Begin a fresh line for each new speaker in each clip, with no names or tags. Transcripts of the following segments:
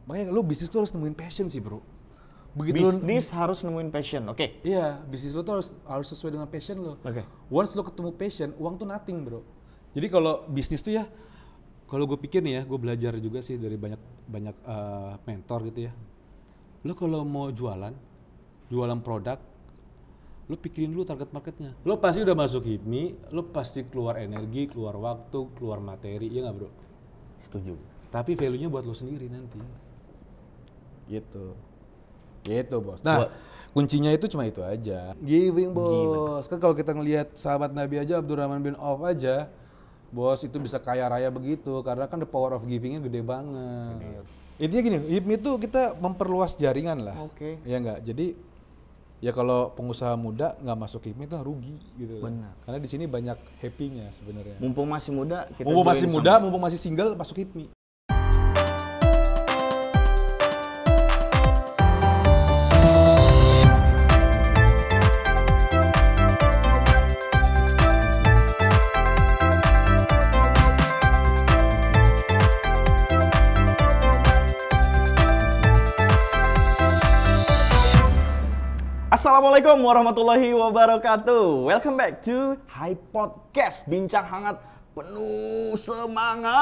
Makanya lu bisnis tuh harus nemuin passion sih bro.
Bisnis harus nemuin passion, oke.
Iya, bisnis lu tuh harus sesuai dengan passion lu.
Oke.
Once lu ketemu passion, uang tuh nothing bro. Jadi kalau bisnis tuh ya, kalau gue pikir nih ya, gue belajar juga sih dari banyak mentor gitu ya. Lu kalau mau jualan produk, lu pikirin dulu target marketnya. Lu pasti udah masuk HIPMI, lu pasti keluar energi, keluar waktu, keluar materi, ya nggak bro?
Setuju.
Tapi value-nya buat lu sendiri nanti. Gitu bos. Nah, kuncinya itu cuma itu aja. Giving bos. Kan kalau kita ngelihat sahabat Nabi aja, Abdurrahman bin Auf aja, bos itu bisa kaya raya begitu karena kan the power of giving-nya gede banget. Intinya gini, HIPMI itu kita memperluas jaringan lah.
Oke.
Ya enggak. Jadi ya kalau pengusaha muda nggak masuk HIPMI itu rugi gitu.
Benar.
Karena di sini banyak happy-nya sebenarnya.
Mumpung masih muda, kita
mumpung masih single masuk HIPMI.
Assalamualaikum warahmatullahi wabarakatuh. Welcome back to Hai Podcast, bincang hangat penuh semangat.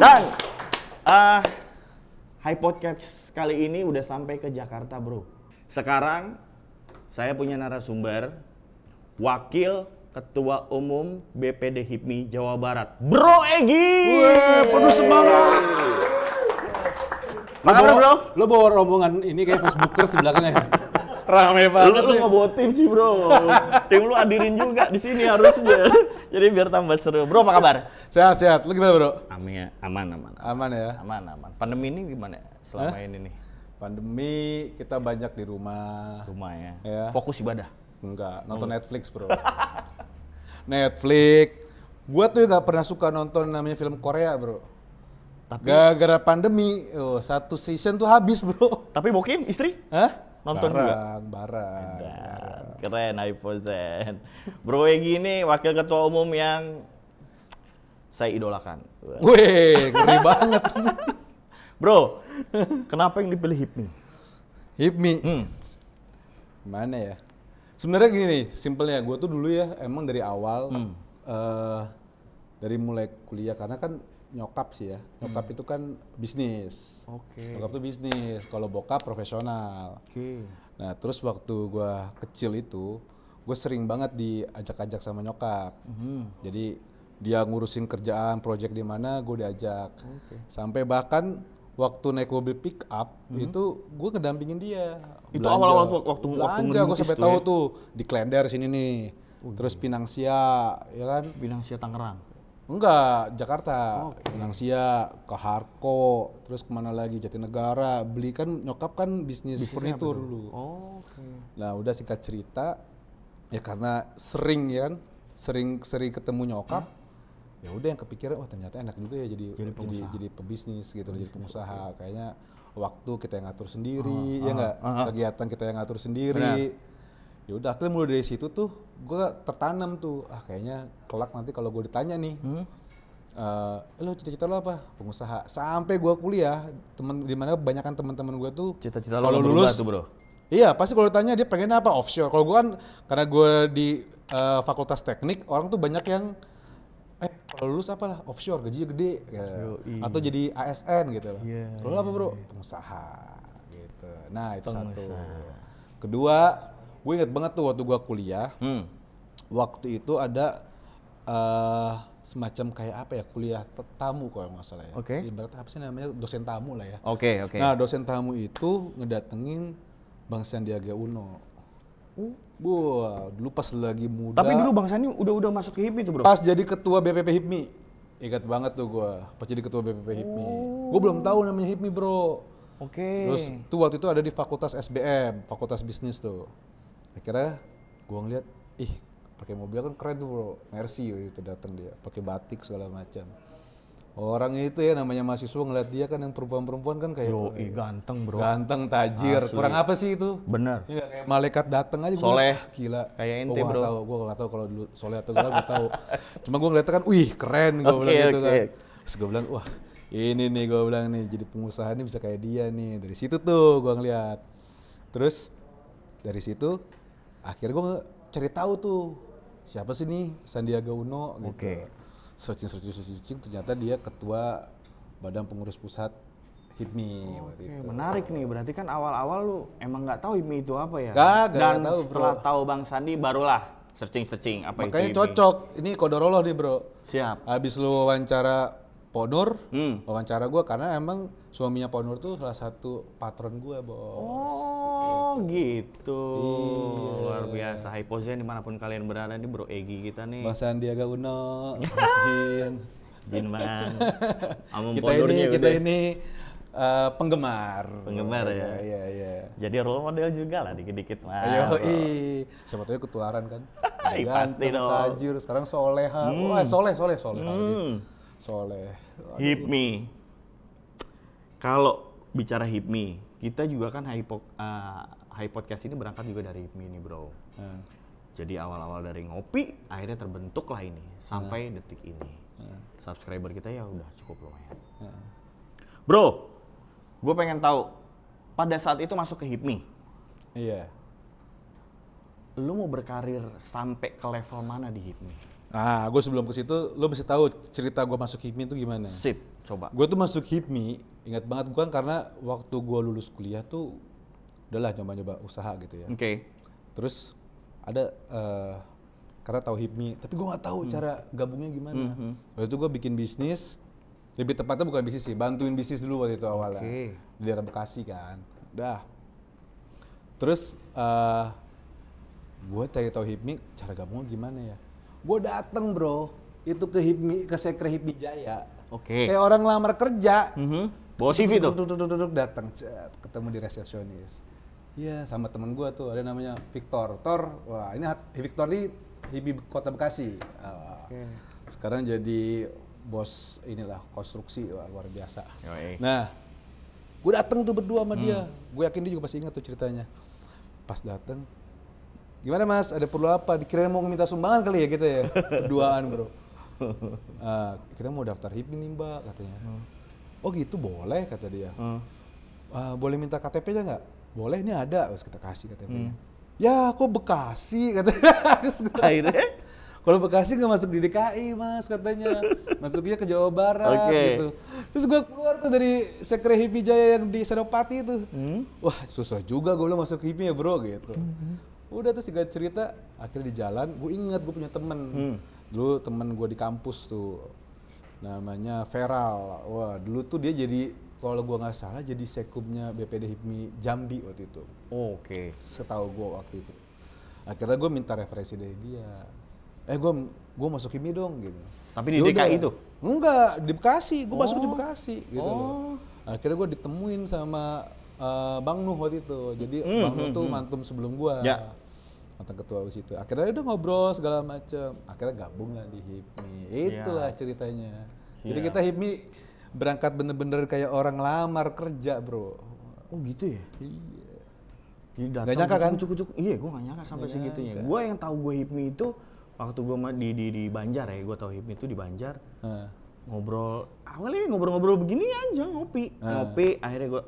Dan Hai Podcast kali ini udah sampai ke Jakarta, bro. Sekarang saya punya narasumber, Wakil Ketua Umum BPD HIPMI Jawa Barat, Bro Egy.
Wih, penuh semangat.
Bro?
Lo bawa rombongan ini kayak Facebookers di belakangnya ya? Rame banget.
Lu nggak bawa tim sih bro. Tim lu hadirin juga di sini harusnya. Jadi biar tambah seru. Bro apa kabar?
Sehat. Lu gimana bro?
Amin, aman.
Aman ya?
Aman. Pandemi ini gimana selama ini nih?
Pandemi kita banyak di rumah.
Rumah ya?
Fokus
ibadah?
Enggak, nonton Netflix bro. Netflix. Gua tuh nggak pernah suka nonton namanya film Korea bro. Tapi gara-gara pandemi, satu season tuh habis bro.
Tapi Bokim, istri?
Hah?
Nonton
bareng.
Keren, iPhone. Bro Egy ini wakil ketua umum yang saya idolakan.
Wih, ngeri banget.
Bro, kenapa yang dipilih HIPMI?
HIPMI? Gimana ya? Sebenarnya gini nih, simpelnya gue tuh dulu ya emang dari awal, dari mulai kuliah karena kan nyokap sih ya, nyokap itu kan bisnis. Nyokap tuh bisnis, kalau bokap profesional. Nah terus waktu gua kecil itu, gue sering banget diajak-ajak sama nyokap. Jadi dia ngurusin kerjaan, project di mana, gue diajak. Sampai bahkan waktu naik mobil pick up itu gue ngedampingin dia.
Itu awal-awal waktu
belanja, gue sampai tahu tuh di Klender sini nih. Terus Pinangsia, ya kan?
Pinangsia Tangerang.
Enggak, Jakarta. Pinangsia, ke Harko, terus kemana lagi, Jatinegara. Beli kan, nyokap kan bisnis furnitur dulu. Nah udah singkat cerita, ya karena sering ya kan, sering ketemu nyokap, ya udah yang kepikiran, wah ternyata enak juga ya jadi pebisnis gitu, jadi pengusaha. Kayaknya waktu kita yang ngatur sendiri, ya enggak, kegiatan kita yang ngatur sendiri. Ya udah, akhirnya mulai dari situ tuh gue tertanam tuh, kayaknya kelak nanti kalau gue ditanya nih, lo cita-cita lo apa? Pengusaha. Sampai gue kuliah, dimana kebanyakan teman-teman gue tuh
cita-cita lo kalau lulus tuh bro?
Iya, pasti kalau ditanya dia pengen apa? Offshore. Kalau gue kan karena gue di fakultas teknik, orang tuh banyak yang kalau lulus apalah offshore, gajinya gede, atau jadi ASN gitu loh. Kalau apa bro? Pengusaha gitu. Nah itu satu. Kedua, gue inget banget tuh waktu gue kuliah, waktu itu ada semacam kayak apa ya, kuliah tamu kalau nggak salah ya. Ibarat apa sih namanya, dosen tamu lah ya. Nah dosen tamu itu ngedatengin Bang Sandiaga Uno. Wah, dulu pas lagi muda.
Tapi dulu Bang Sandi udah masuk ke HIPMI tuh bro?
Pas jadi ketua BPP HIPMI. Ingat banget tuh gue, pas jadi ketua BPP HIPMI. Gue belum tahu namanya HIPMI bro. Terus tuh waktu itu ada di Fakultas SBM, Fakultas Bisnis tuh. Akhirnya gue ngeliat, pakai mobil kan keren tuh bro, Mercy itu datang dia, pakai batik segala macam. Orang itu ya namanya mahasiswa ngeliat dia kan yang perempuan-perempuan kan kayak
ganteng bro.
Ganteng, tajir, kurang apa sih itu?
Bener.
Ya, kayak malaikat datang aja.
Soleh.
Gila.
Kayak ente bro.
Gue gak tau kalau dulu soleh atau gak tau. Cuma gue ngeliatnya kan, wih keren gue bilang gitu kan. Terus gue bilang, wah ini nih gue bilang nih, jadi pengusaha nih bisa kayak dia nih. Dari situ tuh gue ngeliat. Terus dari situ akhirnya gue cari tahu tuh siapa sih nih Sandiaga Uno gitu. Searching ternyata dia ketua Badan Pengurus Pusat HIPMI waktu itu.
Menarik nih, berarti kan awal-awal lu emang nggak tahu HIPMI itu apa ya?
Gak tahu,
setelah tahu Bang Sandi barulah searching apa
makanya
itu HIPMI.
cocok, ini kodoroloh nih bro.
Siap.
Habis lu wawancara Ponur, wawancara gue karena emang suaminya Ponur tuh salah satu patron gue bos.
Oh gitu.
Iya.
Luar biasa. Hypozen dimanapun kalian berada nih Bro Egi kita nih.
Bang Sandiaga Uno,
Jin Bang. Amum
kita ini penggemar.
Penggemar ya.
Iya.
Jadi role model juga lah dikit-dikit mah.
Ayo, siapa tahu ketularan kan.
Pasti dong.
Tajir, sekarang soleha. Wah, soleh. Soleh.
HIPMI. Kalau bicara HIPMI, kita juga kan High Podcast ini berangkat juga dari HIPMI nih, Bro. Jadi awal-awal dari ngopi, akhirnya terbentuk lah ini sampai detik ini. Subscriber kita ya udah cukup lumayan. Bro, gue pengen tahu pada saat itu masuk ke HIPMI.
Iya.
Lu mau berkarir sampai ke level mana di HIPMI?
Nah, gue sebelum ke situ, lo mesti tahu cerita gue masuk HIPMI itu gimana.
Sip, coba.
Gue tuh masuk HIPMI, ingat banget gue karena waktu gue lulus kuliah tuh udahlah nyoba-nyoba usaha gitu ya.
Oke.
Terus ada karena tahu HIPMI, tapi gue nggak tahu cara gabungnya gimana. Waktu itu gue bikin bisnis, lebih tepatnya bukan bisnis sih, bantuin bisnis dulu waktu itu awalnya. Di daerah Bekasi kan. Dah. Terus gue cari tahu HIPMI, cara gabungnya gimana ya. Gue dateng bro, itu ke HIPMI, ke Sekre HIPMI Jaya. Kayak orang lamar kerja.
Bawa CV tuh?
Duduk datang, ketemu di resepsionis. Iya, sama temen gue tuh, ada namanya Victor. Wah ini Victor di HIPMI Kota Bekasi. Sekarang jadi bos inilah konstruksi, wah, luar biasa. Nah, gue dateng tuh berdua sama dia. Gue yakin dia juga pasti ingat tuh ceritanya. Pas dateng, gimana mas, ada perlu apa? Dikira mau minta sumbangan kali ya kita ya, berduaan bro. Kita mau daftar HIPMI nih mbak katanya. Oh gitu boleh kata dia. Boleh minta KTP-nya nggak? Boleh, ini ada. Terus kita kasih KTP-nya. Ya kok Bekasi katanya.
Akhirnya?
Kalau Bekasi nggak masuk di DKI mas katanya, masuknya ke Jawa Barat gitu. Terus gue keluar tuh dari Sekre HIPMI Jaya yang di Senopati itu. Wah susah juga gue bilang masuk HIPMI ya bro gitu. Udah terus singkat cerita, akhirnya di jalan, gue inget gue punya temen. Dulu temen gue di kampus tuh, namanya Feral. Wah dulu tuh dia jadi, kalau gue nggak salah jadi sekumnya BPD HIPMI Jambi waktu itu. Setahu gue waktu itu. Akhirnya gue minta referensi dari dia. Gue masuk HIPMI dong gitu.
Tapi di DKI itu?
Enggak, di Bekasi. Gue masuk di Bekasi gitu loh. Akhirnya gue ditemuin sama Bang Nuh waktu itu. Jadi Bang Nuh tuh mantum sebelum gua. Mantan ketua situ. Akhirnya udah ngobrol segala macam. Akhirnya gabung lah di HIPMI. Itulah ceritanya. Jadi kita HIPMI berangkat bener-bener kayak orang lamar kerja, bro.
Oh gitu ya?
Iya. Gak nyangka kan?
Iya, gua gak nyangka sampai segitunya. Gua yang tahu gue HIPMI itu waktu gua di Banjar ya. Gua tahu HIPMI itu di Banjar. Ngobrol, awalnya ngobrol-ngobrol begini aja, ngopi. Akhirnya gua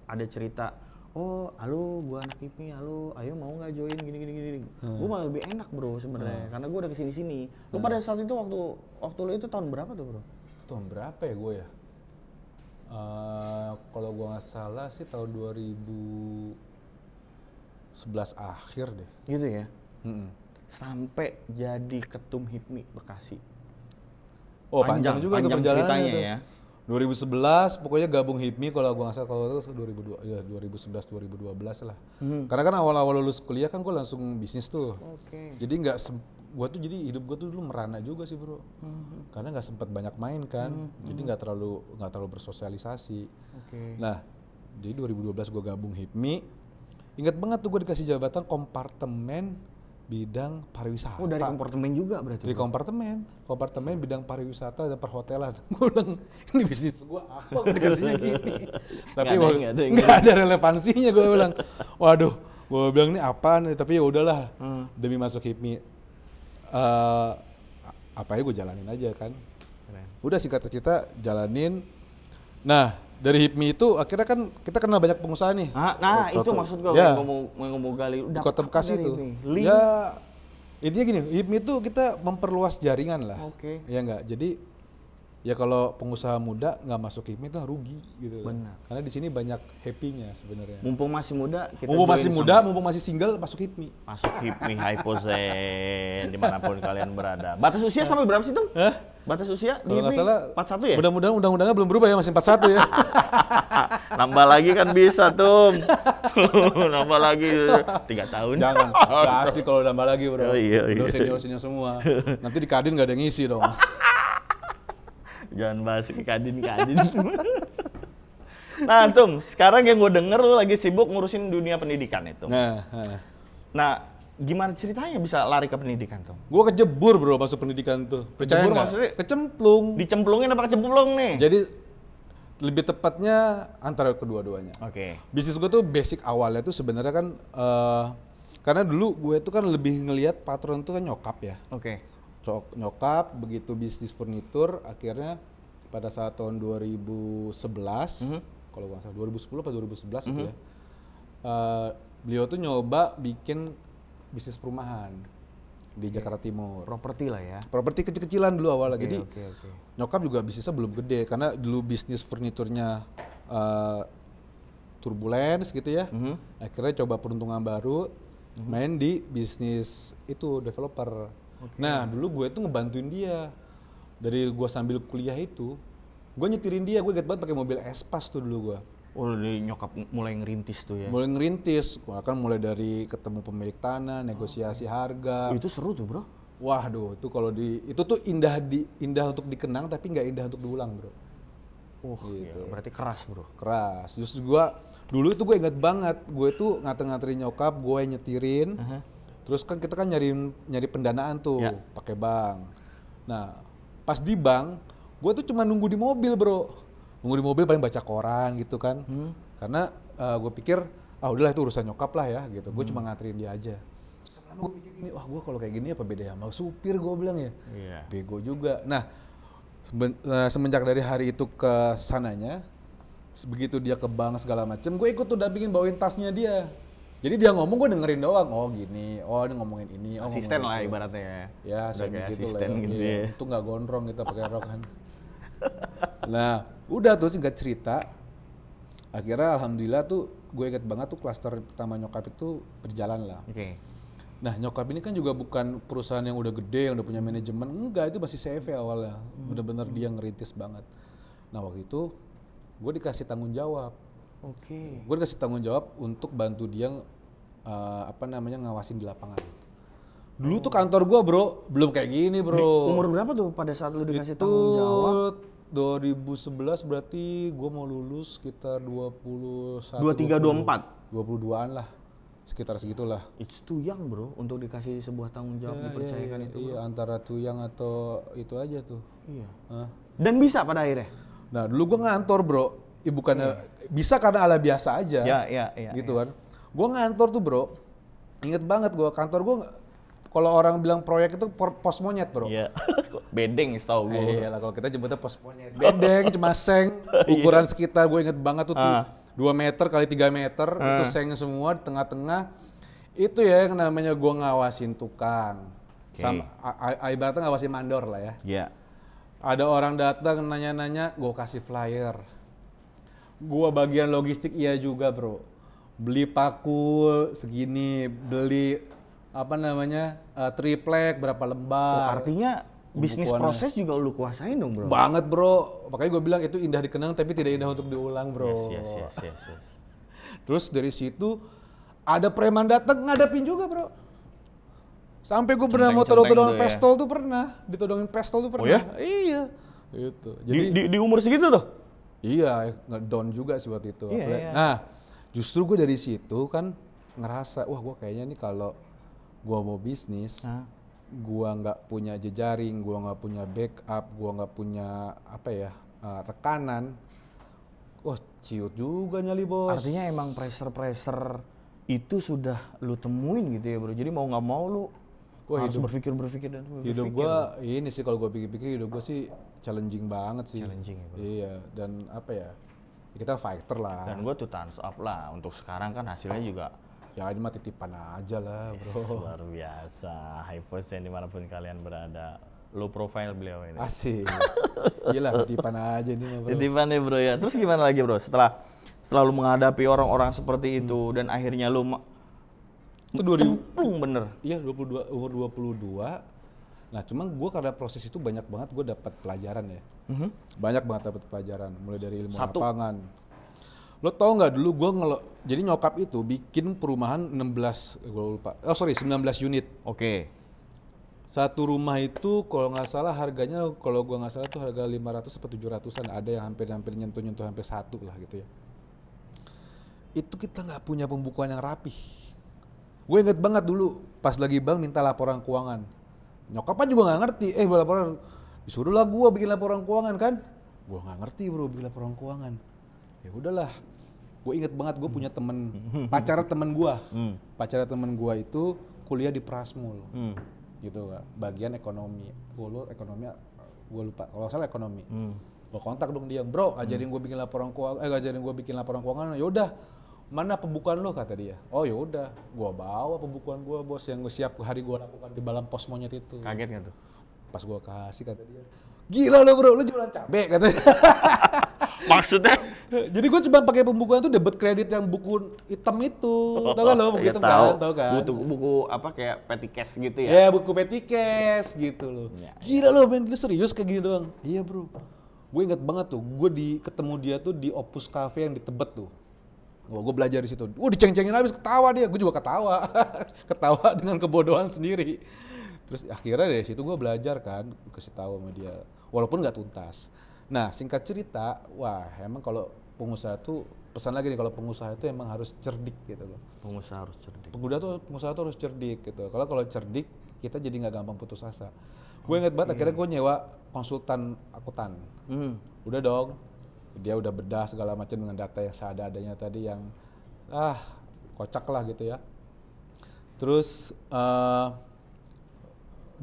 ada cerita, oh halo gua anak HIPMI, halo ayo mau nggak join gini. Gua malah lebih enak bro sebenarnya, karena gua udah kesini. Lu pada saat itu waktu lu itu tahun berapa tuh bro?
Tahun berapa ya gue ya? Kalau gua nggak salah sih tahun 2011 akhir deh.
Gitu ya? Sampai jadi ketum HIPMI Bekasi.
Oh panjang juga tuh perjalanannya
ya.
2011 pokoknya gabung HIPMI, kalau gua nggak salah, kalau itu 2011 2012 lah. Karena kan awal-awal lulus kuliah kan gua langsung bisnis tuh. Jadi gua tuh jadi hidup gua tuh dulu merana juga sih bro. Karena nggak sempat banyak main kan. Jadi nggak terlalu bersosialisasi. Nah jadi 2012 gua gabung HIPMI. Ingat banget tuh gua dikasih jabatan kompartemen bidang pariwisata.
Oh dari kompartemen juga berarti?
Dari kompartemen bidang pariwisata dan perhotelan. Gue bilang ini bisnis gue apa, gue dikasihnya gini. Tapi nggak ada relevansinya, gue bilang. Waduh, gue bilang ini apa nih, tapi ya udahlah demi masuk HIPMI. Apa ya gue jalanin aja kan. Udah singkat cerita jalanin. Nah dari HIPMI itu akhirnya kan kita kenal banyak pengusaha nih.
Nah itu maksud gue
ya,
ngomong gali.
Di Kota Bekasi itu. Ya intinya gini, HIPMI itu kita memperluas jaringan lah.
Oke.
Ya enggak, jadi ya kalau pengusaha muda nggak masuk HIPMI itu rugi gitu.
Benar.
Karena di sini banyak happy-nya sebenarnya.
Mumpung masih muda,
mumpung masih single masuk HIPMI.
Masuk HIPMI Hypozen dimanapun kalian berada. Batas usia sampai berapa sih tuh? Batas usia
kalau nggak salah
41 ya?
Mudah-mudahan undang-undangnya belum berubah ya, masih 41 ya.
Nambah lagi kan bisa tuh. Nambah lagi 3 tahun.
Jangan, nggak asik kalau nambah lagi bro.
Oh, iya.
Udah senior-senior semua. Nanti di Kadin nggak ada yang ngisi dong.
Jangan bahas ke Kadin. Nah, Tum, sekarang yang gue denger lu lagi sibuk ngurusin dunia pendidikan itu. Nah, gimana ceritanya bisa lari ke pendidikan, Tum?
Gue kejebur bro masuk pendidikan tuh. Percaya nggak? Kecemplung.
Dicemplungin apa kecemplung nih?
Jadi lebih tepatnya antara kedua-duanya.
Oke.
Bisnis gue tuh basic awalnya tuh sebenarnya kan karena dulu gue tuh kan lebih ngelihat patron tuh kan nyokap ya.
Oke.
Nyokap begitu bisnis furnitur akhirnya pada saat tahun 2011 kalau nggak salah 2010 atau 2011 itu ya beliau tuh nyoba bikin bisnis perumahan di Jakarta Timur.
Properti lah ya.
Properti kecil-kecilan dulu awalnya. Jadi
okay.
Nyokap juga bisnisnya belum gede karena dulu bisnis furniturnya turbulence gitu ya. Akhirnya coba peruntungan baru main di bisnis itu developer. Nah dulu gue tuh ngebantuin dia dari gue sambil kuliah itu, gue nyetirin dia, gue inget banget pakai mobil Espas tuh dulu gue.
Oh dari nyokap mulai ngerintis tuh ya?
Mulai ngerintis, kan mulai dari ketemu pemilik tanah, negosiasi harga.
Itu seru tuh bro?
Waduh, itu kalau itu tuh indah untuk dikenang tapi nggak indah untuk diulang bro.
Gitu. Ya, berarti keras bro? Keras,
justru gue dulu itu gue inget banget, gue tuh nganterin nyokap, gue nyetirin. Terus kan kita kan nyari pendanaan tuh pakai bank. Nah, pas di bank, gue tuh cuma nunggu di mobil, bro. Nunggu di mobil paling baca koran gitu kan. Karena gue pikir, udahlah itu urusan nyokap lah ya gitu. Gue cuma nganterin dia aja. Gue pikir ini, gue kalau kayak gini apa beda sama supir gue bilang ya. Bego juga. Nah, semenjak dari hari itu ke sananya, begitu dia ke bank segala macem, gue ikut tuh dampingin bawain tasnya dia. Jadi dia ngomong gue dengerin doang, oh gini, oh dia ngomongin ini, oh
asisten lah
itu.
ibaratnya
ya. Saya gitu lah ya.
Gitu ya.
Itu nggak gondrong kita pakai rok kan. Nah, udah tuh singkat cerita, akhirnya alhamdulillah tuh gue inget banget tuh klaster pertama nyokap itu berjalan lah. Nah nyokap ini kan juga bukan perusahaan yang udah gede, yang udah punya manajemen, enggak, itu masih CV awalnya, bener-bener dia ngerintis banget. Nah waktu itu gue dikasih tanggung jawab. Gue dikasih tanggung jawab untuk bantu dia ngawasin di lapangan. Dulu tuh kantor gue bro, belum kayak gini bro.
Umur berapa tuh pada saat lu dikasih tanggung jawab?
2011 berarti gue mau lulus sekitar 21,
23, 24?
22an lah, sekitar segitulah.
It's too young bro, untuk dikasih sebuah tanggung jawab dipercayakan itu bro.
Iya, antara too young atau itu aja tuh.
Iya. Dan bisa pada akhirnya?
Nah dulu gue ngantor bro. Bukannya bisa karena ala biasa aja, gitu kan. Gue ngantor tuh bro, inget banget gue kantor gue. Kalau orang bilang proyek itu pos monyet bro.
Iya, bedeng setahu gue.
Iya lah kalau kita jemputnya pos monyet. Bedeng cuma seng, ukuran sekitar gue inget banget tuh 2 meter kali 3 meter, itu seng semua di tengah-tengah. Itu ya yang namanya gue ngawasin tukang, sama ibaratnya ngawasin mandor lah ya.
Iya.
Ada orang datang nanya-nanya, gue kasih flyer. Gua bagian logistik iya juga bro, beli paku segini, beli triplek berapa lembar.
Artinya bisnis proses juga lu kuasain dong bro?
Banget bro, makanya gue bilang itu indah dikenang tapi tidak indah untuk diulang bro.
Yes.
Terus dari situ ada preman datang ngadapin juga bro. Sampai gue pernah mau todong-todongan pistol tuh pernah, ditodongin pistol tuh pernah.
Oh ya?
Iya. Gitu. Jadi
di umur segitu tuh?
Iya, ngedown juga sih waktu itu.
Iya.
Nah, justru gue dari situ kan ngerasa, wah gue kayaknya nih kalau gue mau bisnis, gue nggak punya jejaring, gue nggak punya backup, gue nggak punya rekanan, wah ciut juga nyali bos.
Artinya emang pressure itu sudah lu temuin gitu ya bro. Jadi mau nggak mau lu
Wah,
harus berpikir dan
hidup gua ini sih kalau gua pikir-pikir hidup gua sih challenging banget sih.
Challenging ya, bro.
Iya, dan apa ya? Kita fighter lah.
Dan gua tuh thumbs up lah. Untuk sekarang kan hasilnya juga
Ya ini mah titipan aja lah, bro.
luar biasa. High post yang dimanapun kalian berada. Low profile beliau ini.
Asik. Iyalah titipan aja nih mah, bro.
Titipan nih bro ya. Terus gimana lagi bro? Setelah lu menghadapi orang-orang seperti itu dan akhirnya lu
Itu 2000
bener.
Iya, umur 22. Nah, cuma gue karena proses itu banyak banget gue dapat pelajaran ya. Banyak banget dapat pelajaran, mulai dari ilmu lapangan. Lo tau nggak dulu gue jadi nyokap itu bikin perumahan 19 unit.
Oke.
Satu rumah itu kalau nggak salah harganya, kalau gue nggak salah tuh harga 500 atau 700-an, ada yang hampir nyentuh hampir 1 lah gitu ya. Itu kita nggak punya pembukuan yang rapih. Gue inget banget dulu pas lagi bank minta laporan keuangan. Nyokapnya juga nggak ngerti, laporan disuruh lah gue bikin laporan keuangan kan. Gue nggak ngerti bro bikin laporan keuangan. Ya udahlah, gue inget banget gue punya temen, pacar temen gue itu kuliah di Prasmul, gitu kan, bagian ekonomi, gue lupa, kalau salah ekonomi. Gue kontak dong dia, bro, ajarin gue bikin laporan keuangan, ya udah, mana pembukuan lo kata dia. Oh ya udah, gue bawa pembukuan gue bos yang gue siap hari gue lakukan di dalam pos monyet itu.
Kaget nggak tuh?
Pas gue kasih kata dia, gila lo bro, lo jualan cabe katanya.
Maksudnya?
Jadi gue cuma pakai pembukuan tuh debit kredit yang buku hitam itu, tau kan lo buku hitam kan? Tau kan?
Buku apa kayak petty cash gitu ya?
Ya buku petty cash gitu loh. Ya. Gila lo men, lu serius kayak gini doang? Iya bro. Gue inget banget tuh, gue ketemu dia tuh di Opus Cafe yang di Tebet tuh. Gue belajar di situ. Diceng-cengin habis, ketawa dia. Gue juga ketawa, ketawa dengan kebodohan sendiri. Terus akhirnya dari situ gue belajar kan, kasih tahu sama dia. Walaupun nggak tuntas. Nah singkat cerita, wah emang kalau pengusaha tuh, pesan lagi nih, kalau pengusaha itu emang harus cerdik gitu loh.
Pengusaha harus cerdik.
Pengusaha tuh harus cerdik gitu. Kalau cerdik, kita jadi nggak gampang putus asa. Gue inget banget akhirnya gue nyewa konsultan akuntan. Udah dong, dia udah bedah segala macam dengan data yang seadanya tadi yang kocak lah gitu ya. Terus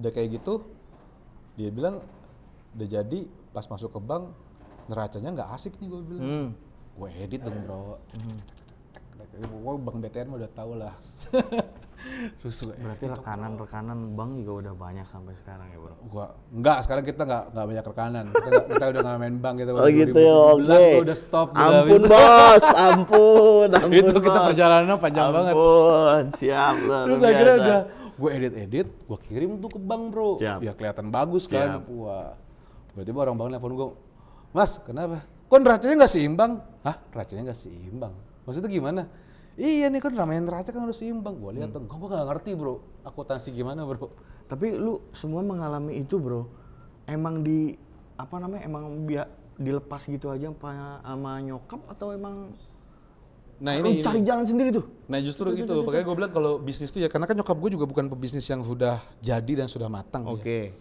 udah kayak gitu, dia bilang udah jadi, pas masuk ke bank neracanya nggak asik nih gue bilang. Gue edit dong bro. Gue Bang BTN udah tau lah. Terus
berarti rekanan bank juga udah banyak sampai sekarang ya bro?
Enggak, sekarang kita nggak banyak rekanan. Kita udah nggak main bank kita.
Oh gitu ya, oke.
Udah stop.
Ampun bos, ampun.
Itu kita perjalanannya panjang banget.
Ampun, siap.
Terus akhirnya udah gue edit, gue kirim tuh ke bank bro.
Siap.
Ya kelihatan bagus kan. Wah, tiba-tiba orang bank nelfon gue, Mas kenapa? Kok neracanya nggak seimbang? Hah, neracanya nggak seimbang? Maksudnya gimana? Iya nih kan namanya neraca kan harus seimbang. Gue lihat, gue nggak ngerti bro, akuntansi gimana bro.
Tapi lu semua mengalami itu bro, emang emang dilepas gitu aja sama nyokap atau emang lu cari jalan sendiri tuh?
Nah justru itu, makanya gue bilang kalau bisnis tuh ya, karena kan nyokap gue juga bukan pebisnis yang sudah jadi dan sudah matang.
Oke.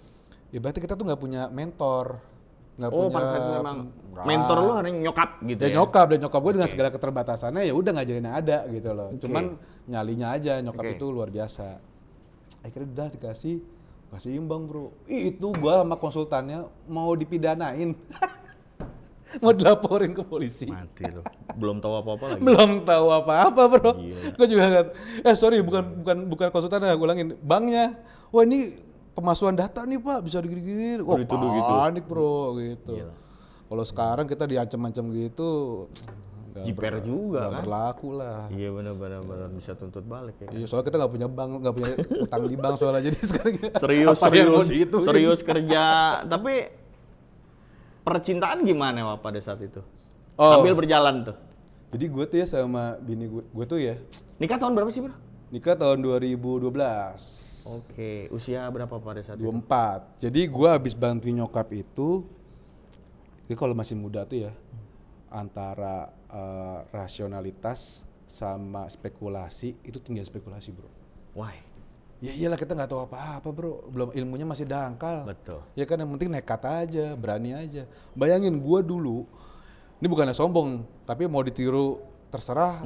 Ya berarti kita tuh nggak punya mentor.
Pada saat itu memang mentor lu harus nyokap gitu ya?
Nyokap gue dengan segala keterbatasannya ya udah ngajarin yang ada gitu loh. Cuman nyalinya aja, nyokap itu luar biasa. Akhirnya udah dikasih imbang bro. Itu gue sama konsultannya mau dipidanain. Mau dilaporin ke polisi.
Mati loh. Belum tahu apa-apa lagi.
Belum tahu apa-apa bro. Gue juga kan, sorry bukan konsultannya, gue ulangin, banknya. Wah ini pemasukan data nih pak, bisa digini-gini. Wah panik bro gitu. Kalau sekarang kita diancam-ancam gitu,
jiper juga kan?
Berlaku lah.
Iya benar-benar bisa tuntut balik ya.
Iya soalnya kita nggak punya bank, nggak punya utang di bank soalnya, jadi sekarang
serius kerja. Tapi percintaan gimana Wak pada saat itu? Sambil berjalan tuh.
Jadi gue tuh ya sama bini gue tuh ya.
Nikah tahun berapa sih bro?
Nikah tahun 2012.
Oke, usia berapa pada saat
24. Itu? Jadi gue habis bantuin nyokap itu, jadi kalau masih muda tuh ya, antara rasionalitas sama spekulasi, itu tinggal spekulasi bro.
Why?
Ya iyalah kita nggak tahu apa-apa bro, belum ilmunya masih dangkal.
Betul.
Ya kan yang penting nekat aja, berani aja. Bayangin gue dulu, ini bukannya sombong, tapi mau ditiru terserah,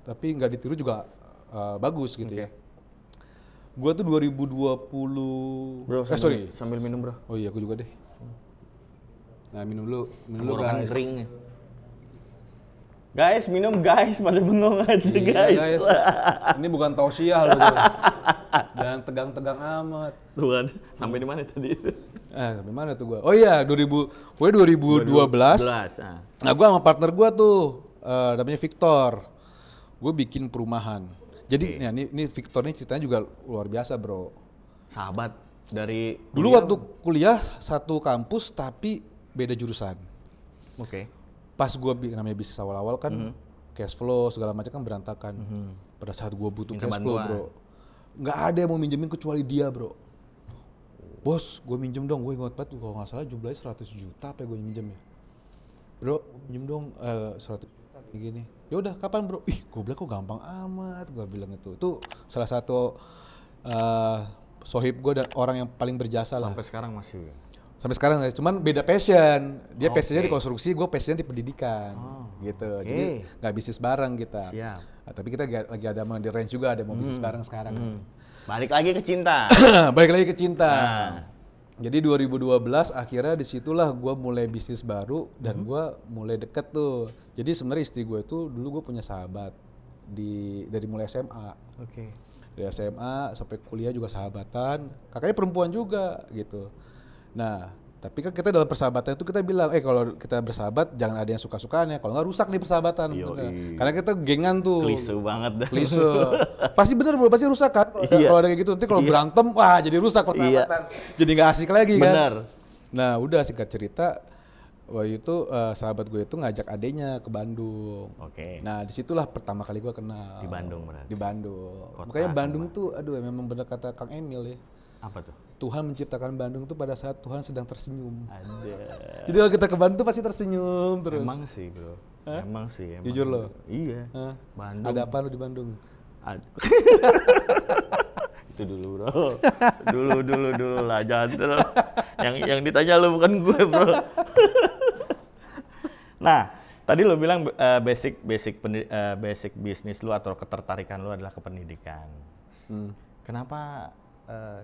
tapi nggak ditiru juga bagus gitu ya. Gua tuh 2020.
Bro,
Sorry.
sambil minum, Bro.
Oh iya, aku juga deh. Nah, minum dulu
Tenggorokan
guys.
kering nih. Guys, minum guys, pada bengong aja
Iya,
guys.
Ini bukan tausiah loh, bro. Jangan tegang-tegang amat.
Tuh kan, sampai di mana tadi itu?
Sampai mana tuh gua? Oh iya, 2012. Nah, gua sama partner gua tuh namanya Victor. Gue bikin perumahan. Jadi ini Victor ini ceritanya juga luar biasa, bro.
Sahabat dari
Dulu waktu kuliah satu kampus tapi beda jurusan.
Oke.
Pas gue namanya bisnis awal-awal kan cash flow segala macam kan berantakan. Pada saat gue butuh
Minta
cash flow,
bantuan.
bro, nggak ada yang mau minjemin kecuali dia, bro. Bos, gue minjem dong. Gue ingat banget kalau nggak salah jumlahnya 100 juta apa ya gue minjem ya. Bro, minjem dong 100 juta gini. Ya udah, kapan, bro? Ih, gue bilang kok gampang amat. Gue bilang itu salah satu sohib gue dan orang yang paling berjasa lah.
Sampai sekarang masih.
Sampai sekarang guys, cuman beda passion. Dia passionnya di konstruksi, gue passionnya di pendidikan, gitu. Jadi nggak bisnis bareng kita.
Siap.
Nah, tapi kita lagi ada mau di range juga, ada mau bisnis bareng sekarang.
Balik lagi ke cinta.
Balik lagi ke cinta. Jadi 2012 akhirnya disitulah gue mulai bisnis baru dan gue mulai deket tuh. Jadi sebenarnya istri gue itu dulu gue punya sahabat dari mulai SMA.
Oke.
Dari SMA sampai kuliah juga sahabatan. Kakaknya perempuan juga gitu. Nah, tapi kan kita dalam persahabatan itu kita bilang, kalau kita bersahabat jangan ada yang suka-sukaan ya. Kalau nggak rusak nih persahabatan. Karena kita gengan tuh.
Klise banget dah.
Klise. Pasti bener bro, pasti rusak kan. Kalau ada kayak gitu nanti kalau berantem, wah jadi rusak persahabatan. Jadi nggak asik lagi kan.
Bener.
Nah udah singkat cerita, waktu itu sahabat gue itu ngajak adenya ke Bandung.
Oke.
Nah disitulah pertama kali gue kenal.
Di Bandung berarti.
Di Bandung.
Kota
Makanya Bandung tuh, aduh memang bener kata Kang Emil ya.
Apa tuh?
Tuhan menciptakan Bandung tuh pada saat Tuhan sedang tersenyum.
Ada.
Jadi kalau kita ke Bandung tuh pasti tersenyum terus.
Emang sih bro. Emang sih.
Jujur lo?
Iya. Bandung.
Ada apa lo di Bandung?
Itu dulu bro. dulu lah, jangan terus. Yang ditanya lo bukan gue bro. Nah, tadi lo bilang basic bisnis lo atau ketertarikan lo adalah ke pendidikan. Kenapa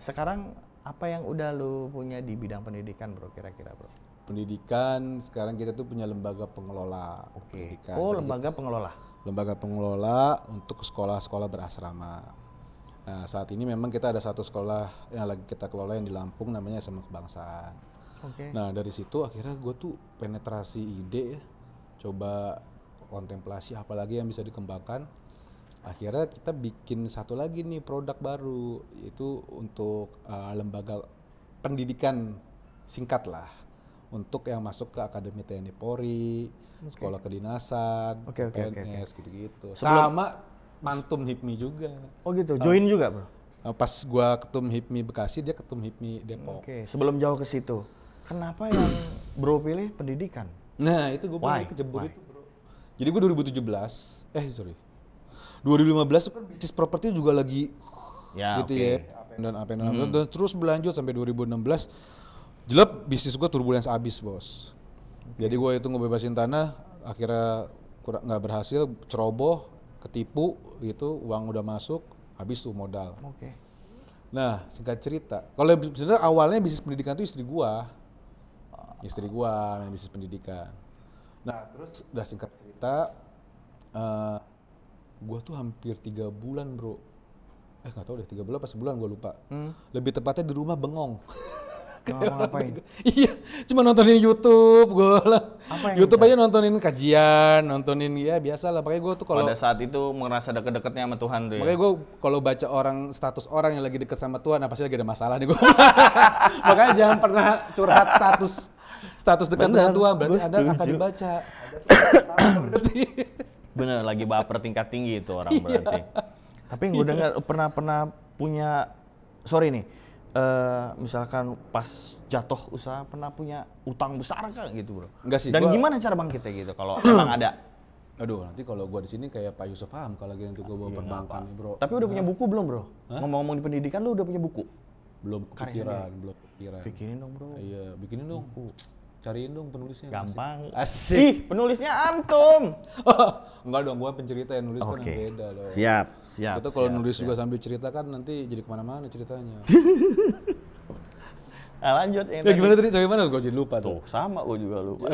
sekarang apa yang udah lo punya di bidang pendidikan bro kira-kira bro?
Pendidikan sekarang kita tuh punya lembaga pengelola.
Oke.
Pendidikan.
Oh,
Jadi
lembaga pengelola.
Lembaga pengelola untuk sekolah-sekolah berasrama. Nah, saat ini memang kita ada satu sekolah yang lagi kita kelola yang di Lampung namanya SMA Kebangsaan.
Oke.
Nah, dari situ akhirnya gue tuh penetrasi ide ya. Coba kontemplasi apa lagi yang bisa dikembangkan. Akhirnya kita bikin satu lagi nih produk baru, yaitu untuk lembaga pendidikan singkat lah, untuk yang masuk ke Akademi TNI Polri, sekolah kedinasan, PNS gitu-gitu. Sama Mantum HIPMI juga.
Oh gitu, join juga bro?
Pas gua ketum HIPMI Bekasi, dia ketum HIPMI Depok.
Oke, sebelum jauh ke situ, kenapa yang bro pilih pendidikan?
Nah itu gue pernah kecebur itu bro. Jadi gue 2015 kan bisnis properti juga lagi gitu ya, dan terus berlanjut sampai 2016. Jelek bisnis gue turbulens abis bos. Jadi gue itu ngebebasin tanah, akhirnya nggak berhasil, ceroboh, ketipu gitu, uang udah masuk, habis tuh modal. Nah singkat cerita, kalau sebenarnya awalnya bisnis pendidikan itu istri gue yang bisnis pendidikan. Nah terus udah singkat cerita, gue tuh hampir 3 bulan bro, nggak tahu deh 3 bulan pas sebulan gue lupa. Lebih tepatnya di rumah bengong.
Ngapain?
Iya, cuma nontonin YouTube gue lah. YouTube aja nontonin kajian, nontonin ya biasa lah. Makanya gue tuh kalau
pada saat itu merasa deket-deketnya sama Tuhan tuh ya.
Makanya gue kalau baca status orang yang lagi deket sama Tuhan, pasti lagi ada masalah nih gue. Makanya jangan pernah curhat status dekat dengan Tuhan, berarti ada akan dibaca.
Bener, lagi baper tingkat tinggi itu orang berarti. Tapi gue dengar pernah punya, misalkan pas jatuh usaha pernah punya utang besar kan gitu bro?
Enggak sih.
Dan gimana cara bangkitnya gitu kalau emang ada?
Aduh, nanti kalau gue di sini kayak Pak Yusuf Hamka lagi nanti gue bawa perbankan nih bro.
Tapi udah punya buku belum bro? Ngomong-ngomong di pendidikan lu udah punya buku?
Belum kepikiran.
Bikinin dong bro.
Iya, bikinin dong. cariin dong penulisnya.
Gampang.
Asik.
Ih, penulisnya antum.
Enggak dong, gua pencerita yang nulis kan
Oke.
yang beda dong.
Siap.
Itu kalau nulis juga sambil cerita kan nanti jadi kemana-mana ceritanya.
Nah, lanjut. Yang
Ya gimana tadi? Sampai mana? Gue jadi lupa tuh.
Tuh, sama gue juga lupa.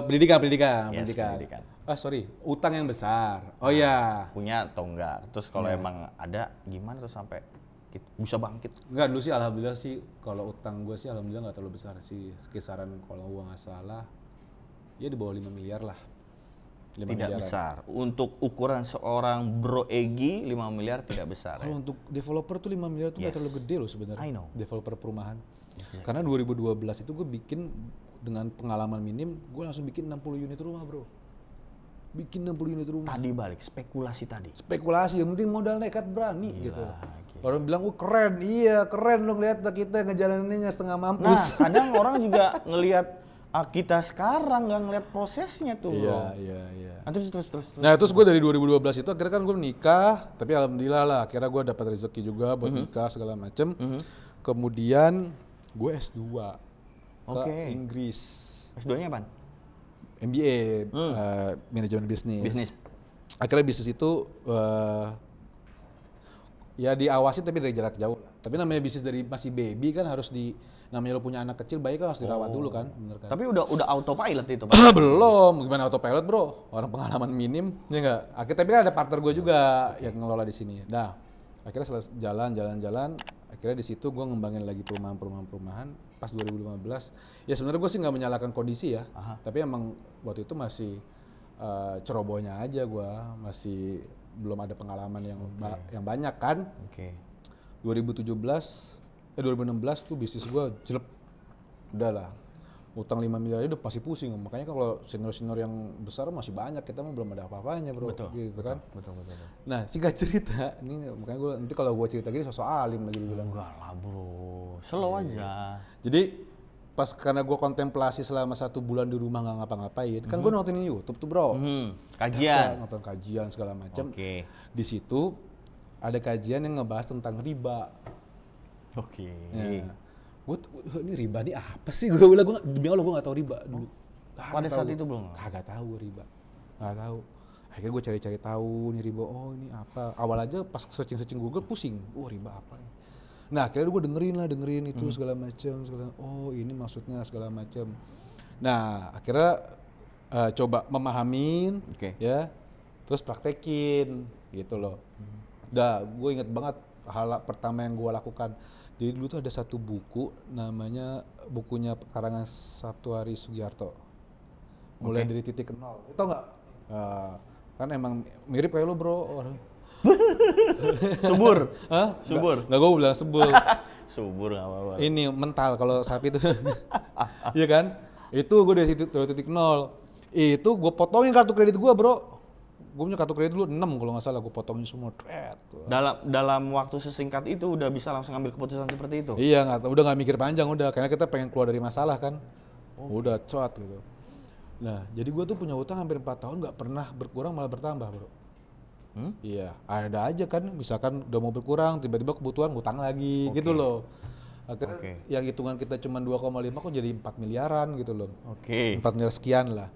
Pendidikan.
Yes, pendidikan.
Sorry, utang yang besar. Oh iya.
Punya atau enggak? Terus kalau emang ada, gimana tuh sampai bisa bangkit?
Enggak, dulu sih alhamdulillah sih kalau utang gue sih alhamdulillah nggak terlalu besar sih. Kisaran kalau gue nggak salah, ya di bawah 5 miliar lah. 5
Tidak
miliaran.
besar. Untuk ukuran seorang Bro Egi, 5 miliar tidak besar.
Kalau untuk developer tuh 5 miliar tuh nggak terlalu gede loh sebenarnya.
I know.
Developer perumahan. Karena 2012 itu gue bikin dengan pengalaman minim, gue langsung bikin 60 unit rumah bro. Bikin 60 unit rumah.
Tadi balik, spekulasi tadi.
Spekulasi, yang penting modal nekat berani
Gila,
gitu.
gila.
Orang bilang, keren, iya keren lo ngeliat kita ngejalaninnya setengah
Nah,
mampus.
kadang orang juga ngelihat kita sekarang nggak ngelihat prosesnya tuh bro.
Iya.
Nah, terus.
Nah terus gue dari 2012 itu akhirnya kan gue nikah, tapi alhamdulillah lah akhirnya gue dapat rezeki juga buat nikah segala macem. Kemudian gue S2 ke Inggris.
S2-nya apaan?
MBA, manajemen bisnis. Akhirnya bisnis itu ya diawasin tapi dari jarak jauh. Tapi namanya bisnis dari masih baby kan harus namanya lo punya anak kecil, bayi kan harus dirawat dulu kan, bener kan?
Tapi udah autopilot itu, Pak.
Belum, gimana autopilot bro? Orang pengalaman minim, ya nggak? Akhirnya tapi kan ada partner gue juga yang ngelola di sini. Nah, akhirnya setelah jalan, akhirnya di situ gue ngembangin lagi perumahan. Pas 2015, ya sebenarnya gue sih nggak menyalahkan kondisi ya, tapi emang waktu itu masih cerobohnya aja gue, masih belum ada pengalaman yang banyak kan. 2016 tuh bisnis gue jelek, udah lah, utang 5 miliar aja udah pasti pusing. Makanya kalau senior yang besar masih banyak, kita mah belum ada apa-apanya bro.
Betul.
Gitu kan.
Betul.
Nah singkat cerita, ini makanya gue nanti kalau gue cerita gini sosok alim lagi dibilang.
Enggak lah bro, slow aja.
Jadi pas karena gue kontemplasi selama 1 bulan di rumah nggak ngapa-ngapain, kan gue nontonin YouTube tuh bro.
Kajian.
Nonton kajian segala macam.
Oke.
Di situ ada kajian yang ngebahas tentang riba.
Oke.
Ya. Ini riba nih apa sih? Gue bilang, demi Allah gue nggak tahu riba dulu.
Pada saat itu belum?
Kagak tahu gue riba, nggak tahu. Akhirnya gue cari-cari tahu nih riba. Oh ini apa? Awal aja pas searching Google pusing. Oh riba apa nih? Nah akhirnya gue dengerin itu segala macam. Oh ini maksudnya segala macam. Nah akhirnya coba memahamin, ya, terus praktekin gitu loh. Gue inget banget hal pertama yang gue lakukan. Jadi dulu tuh ada satu buku, namanya bukunya karangan Sabtuari Sugiarto. Mulai dari titik nol. Itu nggak? Kan emang mirip kayak lo bro.
Subur.
Hah?
Subur.
Nggak gue bilang sebul.
Subur nggak apa-apa.
Ini mental kalau sapi itu. Iya kan? Itu gue dari titik nol. Itu gue potongin kartu kredit gue bro. Gue punya kartu kredit dulu 6 kalau nggak salah, gue potongin semua.
Dalam waktu sesingkat itu udah bisa langsung ambil keputusan seperti itu?
Iya, udah nggak mikir panjang udah, karena kita pengen keluar dari masalah kan. Udah cot gitu. Nah, jadi gue tuh punya utang hampir 4 tahun nggak pernah berkurang, malah bertambah bro. Iya, ada aja kan, misalkan udah mau berkurang, tiba-tiba kebutuhan ngutang lagi gitu loh. Akhirnya yang hitungan kita cuma 2,5 kok jadi 4 miliaran gitu loh. 4 miliar sekian lah.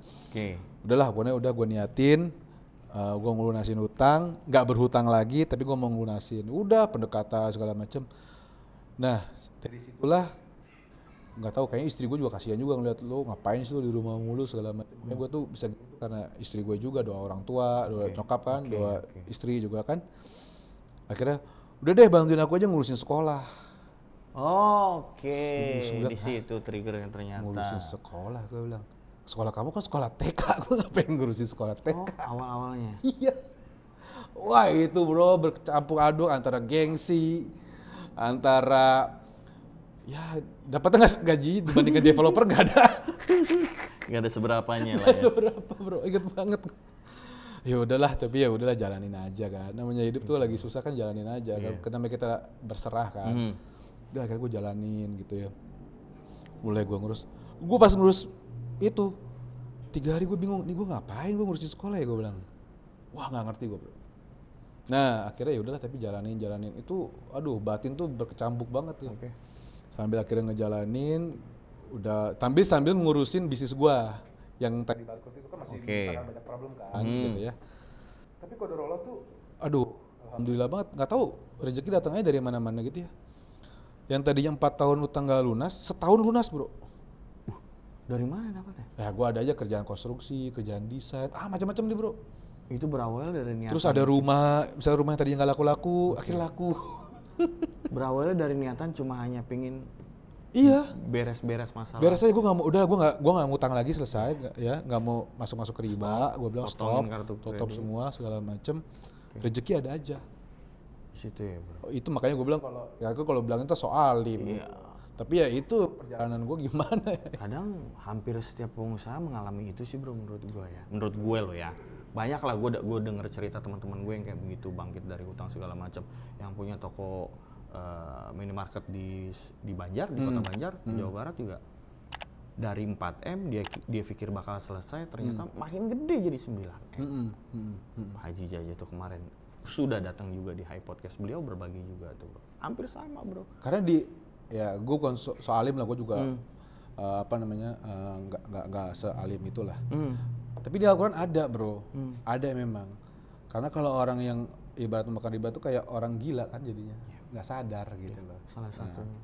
Udahlah, pokoknya udah gue niatin. Gue ngelunasin utang, nggak berhutang lagi, tapi gue mau ngelunasin. Udah pendekatan segala macem. Nah dari situlah nggak tahu, kayaknya istri gue juga kasihan juga ngeliat lo ngapain sih lo di rumah mulu segala macem. Gue tuh bisa gitu karena istri gue juga, doa orang tua, doa nyokap kan, doa istri juga kan. Akhirnya udah deh bantuin aku aja ngurusin sekolah.
Di situ triggernya ternyata.
Ngurusin sekolah, gue bilang. Sekolah kamu kan sekolah TK, gue ngapain ngurusin sekolah TK?
Awal-awalnya?
Iya. Wah itu bro, bercampur aduk antara gengsi, antara ya dapatnya nggak gaji dibandingkan developer nggak ada.
Nggak ada seberapanya lah.
Nggak seberapa bro, inget banget. Ya udahlah, tapi ya udahlah jalanin aja kan. Namanya hidup tuh lagi susah kan, jalanin aja. Kenapa kita berserah kan? Udah akhirnya gue jalanin gitu ya. Mulai gue ngurus. Gue pas ngurus itu 3 hari gue bingung, nih gue ngapain gue ngurusin sekolah ya, gue bilang. Wah nggak ngerti gue bro. Nah akhirnya ya udahlah, tapi jalanin itu, aduh batin tuh berkecambuk banget ya. Sambil akhirnya ngejalanin, udah sambil ngurusin bisnis gua yang tadi bangkrut itu kan masih misalkan banyak problem kan gitu ya. Tapi Qadarullah tuh aduh alhamdulillah banget, nggak tahu rezeki datangnya dari mana-mana gitu ya. Yang tadinya 4 tahun utang gak lunas, setahun lunas bro.
Dari mana dapatnya?
Ya gua ada aja kerjaan konstruksi, kerjaan desain, macam-macam nih bro.
Itu berawal dari niatan.
Terus ada rumah, misalnya rumah yang tadinya nggak laku-laku, akhirnya laku.
Berawalnya dari niatan cuma hanya pingin
Iya.
beres-beres masalah.
Beres aja, gue nggak mau, udah gue nggak ngutang lagi, selesai, nggak mau masuk ke riba. Gue bilang stop, tutup semua segala macem. Rezeki ada aja.
Situ ya bro.
Itu makanya gue bilang kalau bilang itu soal alim.
Iya.
Tapi ya itu perjalanan gue gimana ya.
Kadang hampir setiap pengusaha mengalami itu sih bro, menurut gue ya. Menurut gue loh ya. Banyak lah gue denger cerita teman-teman gue yang kayak begitu, bangkit dari hutang segala macam, yang punya toko minimarket di Banjar, di kota Banjar, Jawa Barat juga. Dari 4M dia pikir bakal selesai, ternyata makin gede jadi 9M. Pak Haji Jaja tuh kemarin sudah datang juga di High Podcast, beliau berbagi juga tuh bro. Hampir sama bro.
Karena gue bukan soalim lah, gue juga nggak sealim itulah. Tapi di Al-Quran ada bro, ada memang. Karena kalau orang yang ibarat makan riba tuh kayak orang gila kan jadinya, nggak sadar gitu loh.
Salah satunya.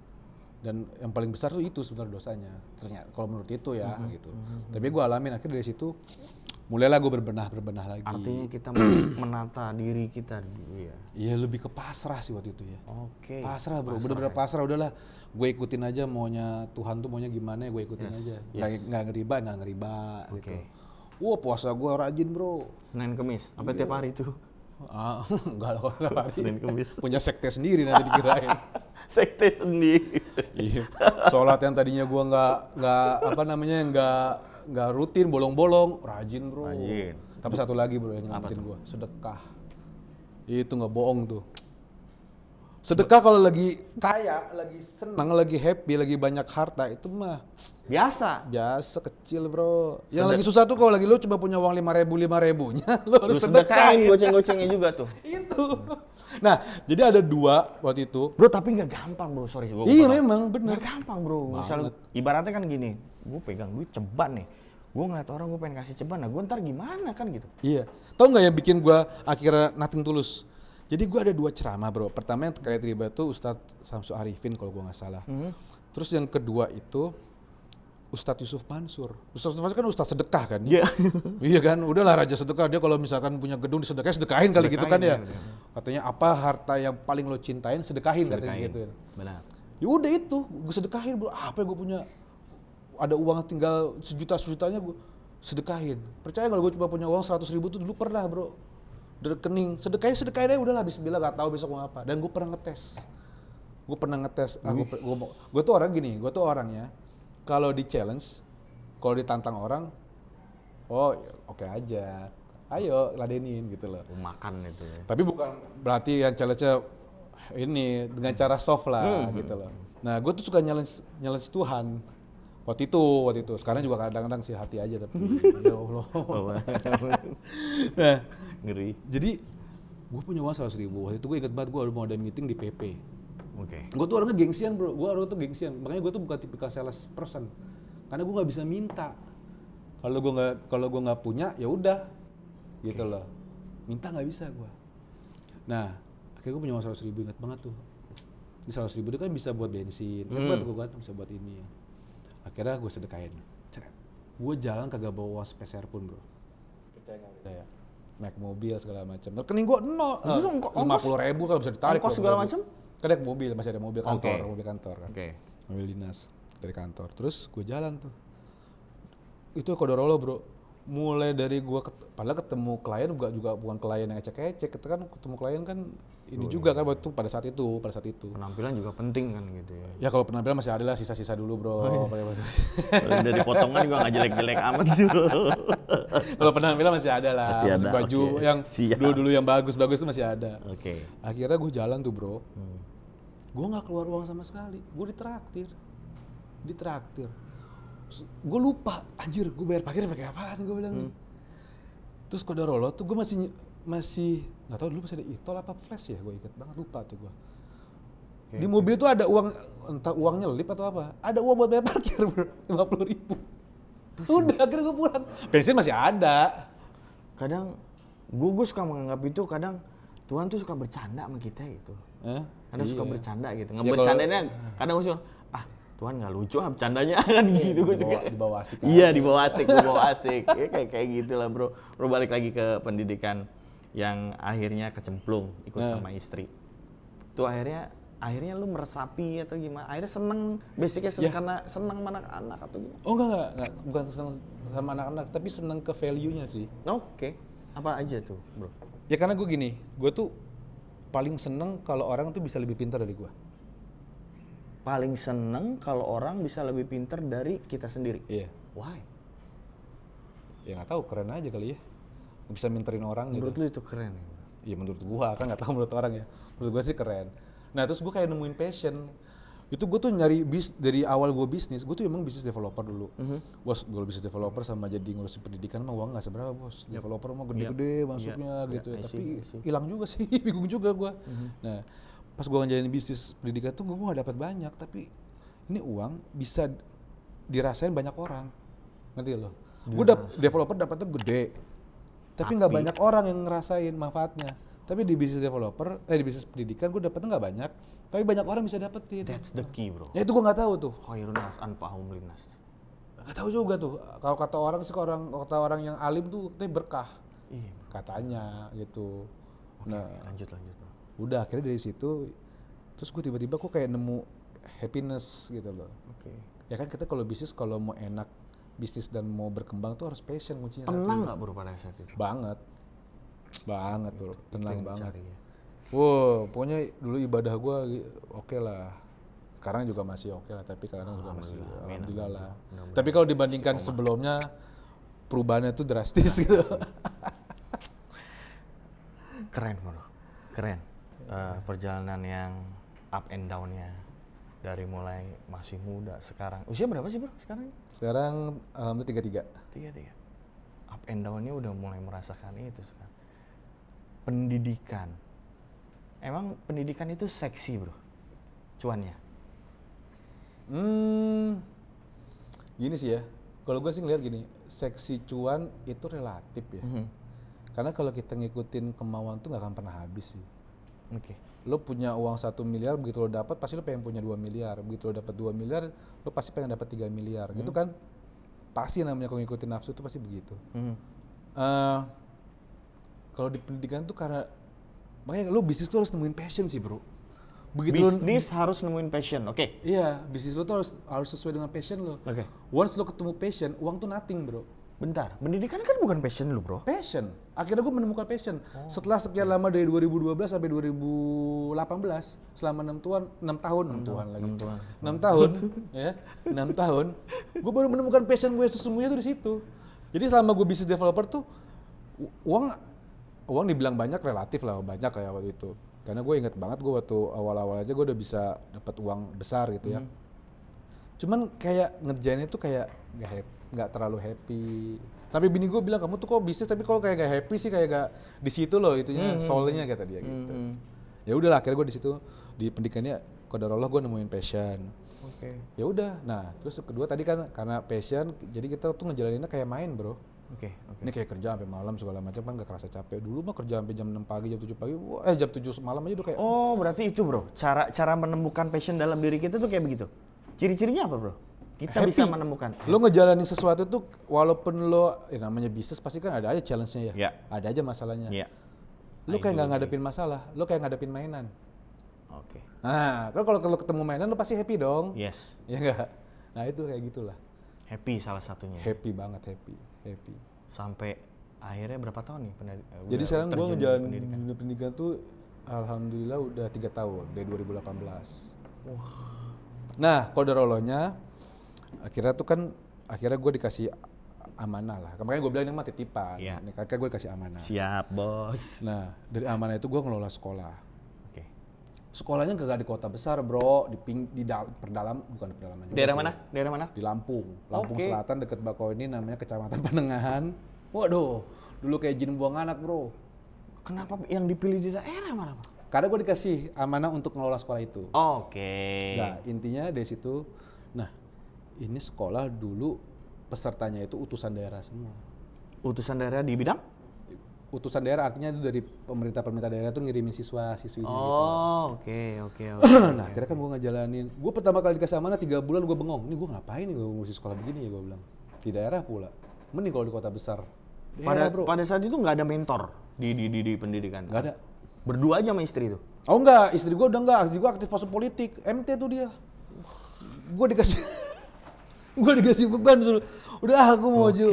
Dan yang paling besar tuh itu sebenarnya dosanya, ternyata kalau menurut itu ya gitu. Tapi gue alamin akhirnya dari situ, mulailah gue berbenah lagi.
Artinya kita menata diri kita dulu ya.
Iya lebih ke pasrah sih waktu itu ya.
Oke.
Pasrah bro, bener-bener pasrah, udahlah gue ikutin aja maunya Tuhan tuh maunya gimana ya gue ikutin aja. Nggak ngeriba gitu. Wah puasa gue rajin bro.
Senin Kemis, sampai tiap hari tuh.
Enggak lah kalau tiap hari.
Senin Kemis.
Punya sekte sendiri nanti dikirain.
Sekte sendiri.
Iya. Sholat yang tadinya gue nggak rutin, bolong-bolong, rajin bro.
Rajin.
Tapi satu lagi bro yang nyelamatin gue, sedekah. Itu nggak bohong tuh. Sedekah kalau lagi kaya, lagi senang, lagi happy, lagi banyak harta itu mah
biasa
kecil bro. Yang lagi susah tuh kalau lagi lu coba punya uang 5.000-nya, lu harus sedekahin.
Goceng-gocengnya juga tuh.
Itu. Nah, jadi ada 2 waktu itu.
Bro, tapi nggak gampang bro, sorry.
Iya memang bener.
Nggak gampang bro. Misal ibaratnya kan gini, gue pegang duit ceban nih. Gue ngeliat orang gue pengen kasih ceban, nah gue ntar gimana kan gitu.
Iya. Tahu nggak yang bikin gue akhirnya nothing tulus? Jadi gue ada 2 ceramah bro. Pertama yang terkait riba itu Ustadz Samsu Arifin kalau gue nggak salah. Terus yang kedua itu Ustadz Yusuf Mansur. Ustadz Yusuf Mansur kan Ustadz sedekah kan? Iya. Iya kan, udahlah raja sedekah. Dia kalau misalkan punya gedung sedekahin kali gitu kan ya. Katanya apa harta yang paling lo cintain sedekahin katanya gitu.
Benar.
Ya udah itu, gue sedekahin bro. Apa yang gue punya? Ada uang tinggal sejutanya gue sedekahin. Percaya kalau gue coba punya uang 100.000 tuh dulu pernah bro. Dari rekening, sedekahin aja udahlah bismillah, gak tahu besok mau apa. Dan gue pernah ngetes. Gue tuh orang gini, gue tuh orangnya kalau di challenge, kalau ditantang orang, oke aja, ayo ladenin gitu loh.
Makan itu ya.
Tapi bukan berarti yang challenge-nya ini dengan cara soft lah gitu loh. Nah gue tuh suka challenge Tuhan. Waktu itu. Sekarang juga kadang-kadang sih hati aja tapi ya Allah. Nah,
ngeri.
Jadi gue punya uang 100.000. Waktu itu gue inget banget gue mau ada meeting di PP.
Oke.
Gue tuh orangnya gengsian bro. Makanya gue tuh bukan tipikal sales person. Karena gue nggak bisa minta. Kalau gue nggak punya ya udah. Gitu loh. Minta nggak bisa gue. Nah, akhirnya gue punya uang 100.000, inget banget tuh. Di 100.000 itu kan bisa buat bensin. Ingat banget gue kan bisa buat ini. Akhirnya gue sedekahin. Gue jalan kagak bawa uang sepeser pun bro. Percaya nggak percaya? Naik mobil segala macam. Rekening gue 50.000 kalau bisa ditarik.
Ongkos segala macam?
Kan naik mobil, masih ada mobil kantor, mobil kantor kan. Mobil dinas dari kantor. Terus gue jalan tuh. Itu Qadarullah bro. Mulai dari gue padahal ketemu klien juga bukan klien yang ecek-ecek. Kita kan ketemu klien kan ini juga kan waktu pada saat itu.
Penampilan juga penting kan gitu ya.
Ya kalau penampilan masih ada lah sisa-sisa dulu bro.
Dari potongan juga nggak jelek-jelek amat sih bro.
Kalau penampilan masih ada lah.
Masih ada,
baju yang dulu yang bagus-bagus itu masih ada.
Oke.
Akhirnya gue jalan tuh bro. Gue nggak keluar uang sama sekali. Gue ditraktir. Gue lupa, anjir gue bayar parkir pakai apaan gue bilang nih. Terus Qadarullah tuh gue masih nggak tahu dulu masih ada e-tol apa flash ya, gue inget banget, lupa tuh gue. Di mobil tuh ada uang, entah uang nyelip atau apa. Ada uang buat bayar parkir bro, 50.000. Udah akhirnya gue pulang. Bensin masih ada.
Kadang gue suka menganggap itu kadang Tuhan tuh suka bercanda sama kita gitu. Kadang suka bercanda gitu. Ngebercandanya kadang gue suka, Tuhan nggak lucu bercandanya kan gitu. Gue juga.
Di bawah asik.
Iya di bawah asik. Ya, kayak gitulah bro. Bro balik lagi ke pendidikan yang akhirnya kecemplung ikut sama istri. Tuh akhirnya lu meresapi atau gimana? Akhirnya seneng, basicnya seneng karena seneng sama anak-anak atau gimana?
Oh enggak, bukan seneng sama anak-anak, tapi seneng ke value-nya sih.
Oke. Apa aja tuh, bro?
Ya karena gue gini, gue tuh paling seneng kalau orang tuh bisa lebih pintar dari gue.
Paling seneng kalau orang bisa lebih pintar dari kita sendiri?
Iya.
Why?
Ya nggak tahu, keren aja kali ya. Bisa minterin orang
menurut
gitu.
Menurut lu itu keren?
Iya menurut gue, kan nggak tahu menurut orang ya. Menurut gue sih keren. Nah terus gue kayak nemuin passion. Itu gue tuh nyari dari awal gue bisnis, gue tuh emang bisnis developer dulu. Bos, gue bisnis developer sama jadi ngurusin pendidikan mah uang nggak seberapa bos. Developer mah gede-gede masuknya gitu. Tapi hilang juga sih, bingung juga gue. Nah pas gue ngejalanin bisnis pendidikan tuh gue gak dapat banyak, tapi ini uang bisa dirasain banyak orang. Ngerti lo? Gue developer dapatnya gede, tapi nggak banyak orang yang ngerasain manfaatnya. Tapi di bisnis developer, di bisnis pendidikan gue dapetnya nggak banyak, tapi banyak orang bisa dapetin.
That's the key bro.
Ya itu gue nggak tahu tuh.
Khairun nas anfa'uhum linnas.
Nggak tahu juga tuh. Kalau kata orang sih, kata orang yang alim tuh katanya berkah.
Iya.
Katanya gitu.
Oke, nah, lanjut bro.
Udah akhirnya dari situ, terus gue tiba-tiba kok kayak nemu happiness gitu loh.
Oke.
Ya kan kita kalau bisnis, kalau mau enak bisnis dan mau berkembang tuh harus passion kuncinya.
Tenang nggak bro pada saat itu?
Banget bro, tenang banget.
Ya.
Wow, pokoknya dulu ibadah gue oke lah. Sekarang juga masih oke lah, tapi kadang juga masih alhamdulillah lah. Tapi kalau dibandingkan sebelumnya, perubahannya tuh drastis gitu.
Keren bro, keren. Perjalanan yang up and down-nya dari mulai masih muda sekarang. Usia berapa sih bro sekarang?
Sekarang alhamdulillah 33.
Up and down-nya udah mulai merasakan itu sekarang. Pendidikan. Emang pendidikan itu seksi bro? Cuannya?
Gini sih ya. Kalau gue sih ngeliat gini, seksi cuan itu relatif ya. Karena kalau kita ngikutin kemauan tuh gak akan pernah habis sih.
Oke.
Lo punya uang 1 miliar, begitu lo dapat pasti lo pengen punya 2 miliar. Begitu lo dapat 2 miliar, lo pasti pengen dapat 3 miliar. Gitu kan? Pasti namanya kalau ngikutin nafsu itu pasti begitu. Kalau di pendidikan tuh karena makanya lo bisnis tuh harus nemuin passion sih bro. Begitu
bisnis harus nemuin passion, oke?
Iya, bisnis lo tuh harus sesuai dengan passion lo.
Oke.
Once lo ketemu passion, uang tuh nothing bro.
Bentar, pendidikan kan bukan passion lo bro?
Passion. Akhirnya gue menemukan passion. Setelah sekian lama dari 2012 sampai 2018, selama 6 tahun, gue baru menemukan passion gue sesungguhnya tuh di situ. Jadi selama gue bisnis developer tuh, uang dibilang banyak, relatif lah banyak kayak waktu itu. Karena gue inget banget gue waktu awal-awal aja gue udah bisa dapat uang besar gitu ya. Cuman kayak ngerjainnya tuh kayak nggak terlalu happy. Sampai bini gue bilang, kamu tuh kok bisnis tapi kok kayak gak happy sih, kayak gak di situ loh itunya, soulnya kata dia gitu. Ya udahlah akhirnya gue di situ di pendidikannya qadarullah gue nemuin passion.
Oke.
Ya udah. Nah, terus kedua tadi kan karena passion jadi kita tuh ngejalaninnya kayak main, bro.
Oke.
Ini kayak kerja sampai malam segala macam kan gak kerasa capek. Dulu mah kerja sampai jam 6 pagi, jam 7 pagi, jam 7 malam aja udah kayak.
Oh, berarti itu bro. Cara menemukan passion dalam diri kita tuh kayak begitu. Ciri-cirinya apa bro? Kita
happy.
Bisa menemukan.
Lo ngejalanin sesuatu tuh walaupun lo namanya bisnis pasti kan ada aja challenge-nya ya. Ada aja masalahnya. Lo kayak nggak ngadepin masalah, lo kayak ngadepin mainan.
Oke.
Nah, kalau ketemu mainan lo pasti happy dong.
Yes.
Ya enggak? Nah, itu kayak gitulah.
Happy salah satunya.
Happy banget, happy.
Sampai akhirnya berapa tahun nih?
Jadi sekarang gue ngejalanin pendidikan tuh alhamdulillah udah 3 tahun dari 2018. Wah. Nah, qadarullah-nya akhirnya gue dikasih amanah lah. Makanya gue bilang ini mah titipan. Ini kakak gue dikasih amanah.
Siap bos.
Nah, dari amanah itu gue ngelola sekolah.
Oke.
Sekolahnya gak di kota besar bro, bukan pedalaman juga.
Daerah mana? Daerah mana?
Di Lampung Selatan deket Bakauheni, namanya Kecamatan Panengahan. Waduh, dulu kayak jin buang anak bro.
Kenapa yang dipilih di daerah mana bro?
Karena gue dikasih amanah untuk ngelola sekolah itu.
Oke.
Nah, intinya dari situ, nah ini sekolah dulu pesertanya itu utusan daerah semua.
Utusan daerah di bidang?
Utusan daerah artinya itu dari pemerintah daerah tuh ngirimin siswa-siswinya gitu.
Oh, oke.
Nah, akhirnya kan gue ngejalanin. Gue pertama kali dikasih amanah 3 bulan gue bengong. Ini gue ngapain nih gue ngurusin sekolah begini ya gue bilang. Di daerah pula. Mending kalau di kota besar.
Pada saat itu nggak ada mentor di pendidikan?
Nggak ada.
Berdua aja sama istri itu?
Oh enggak, istri gue udah enggak. Istri gue aktif masuk politik. MT tuh dia. Gue dikasih beban suruh. Udah aku mau maju.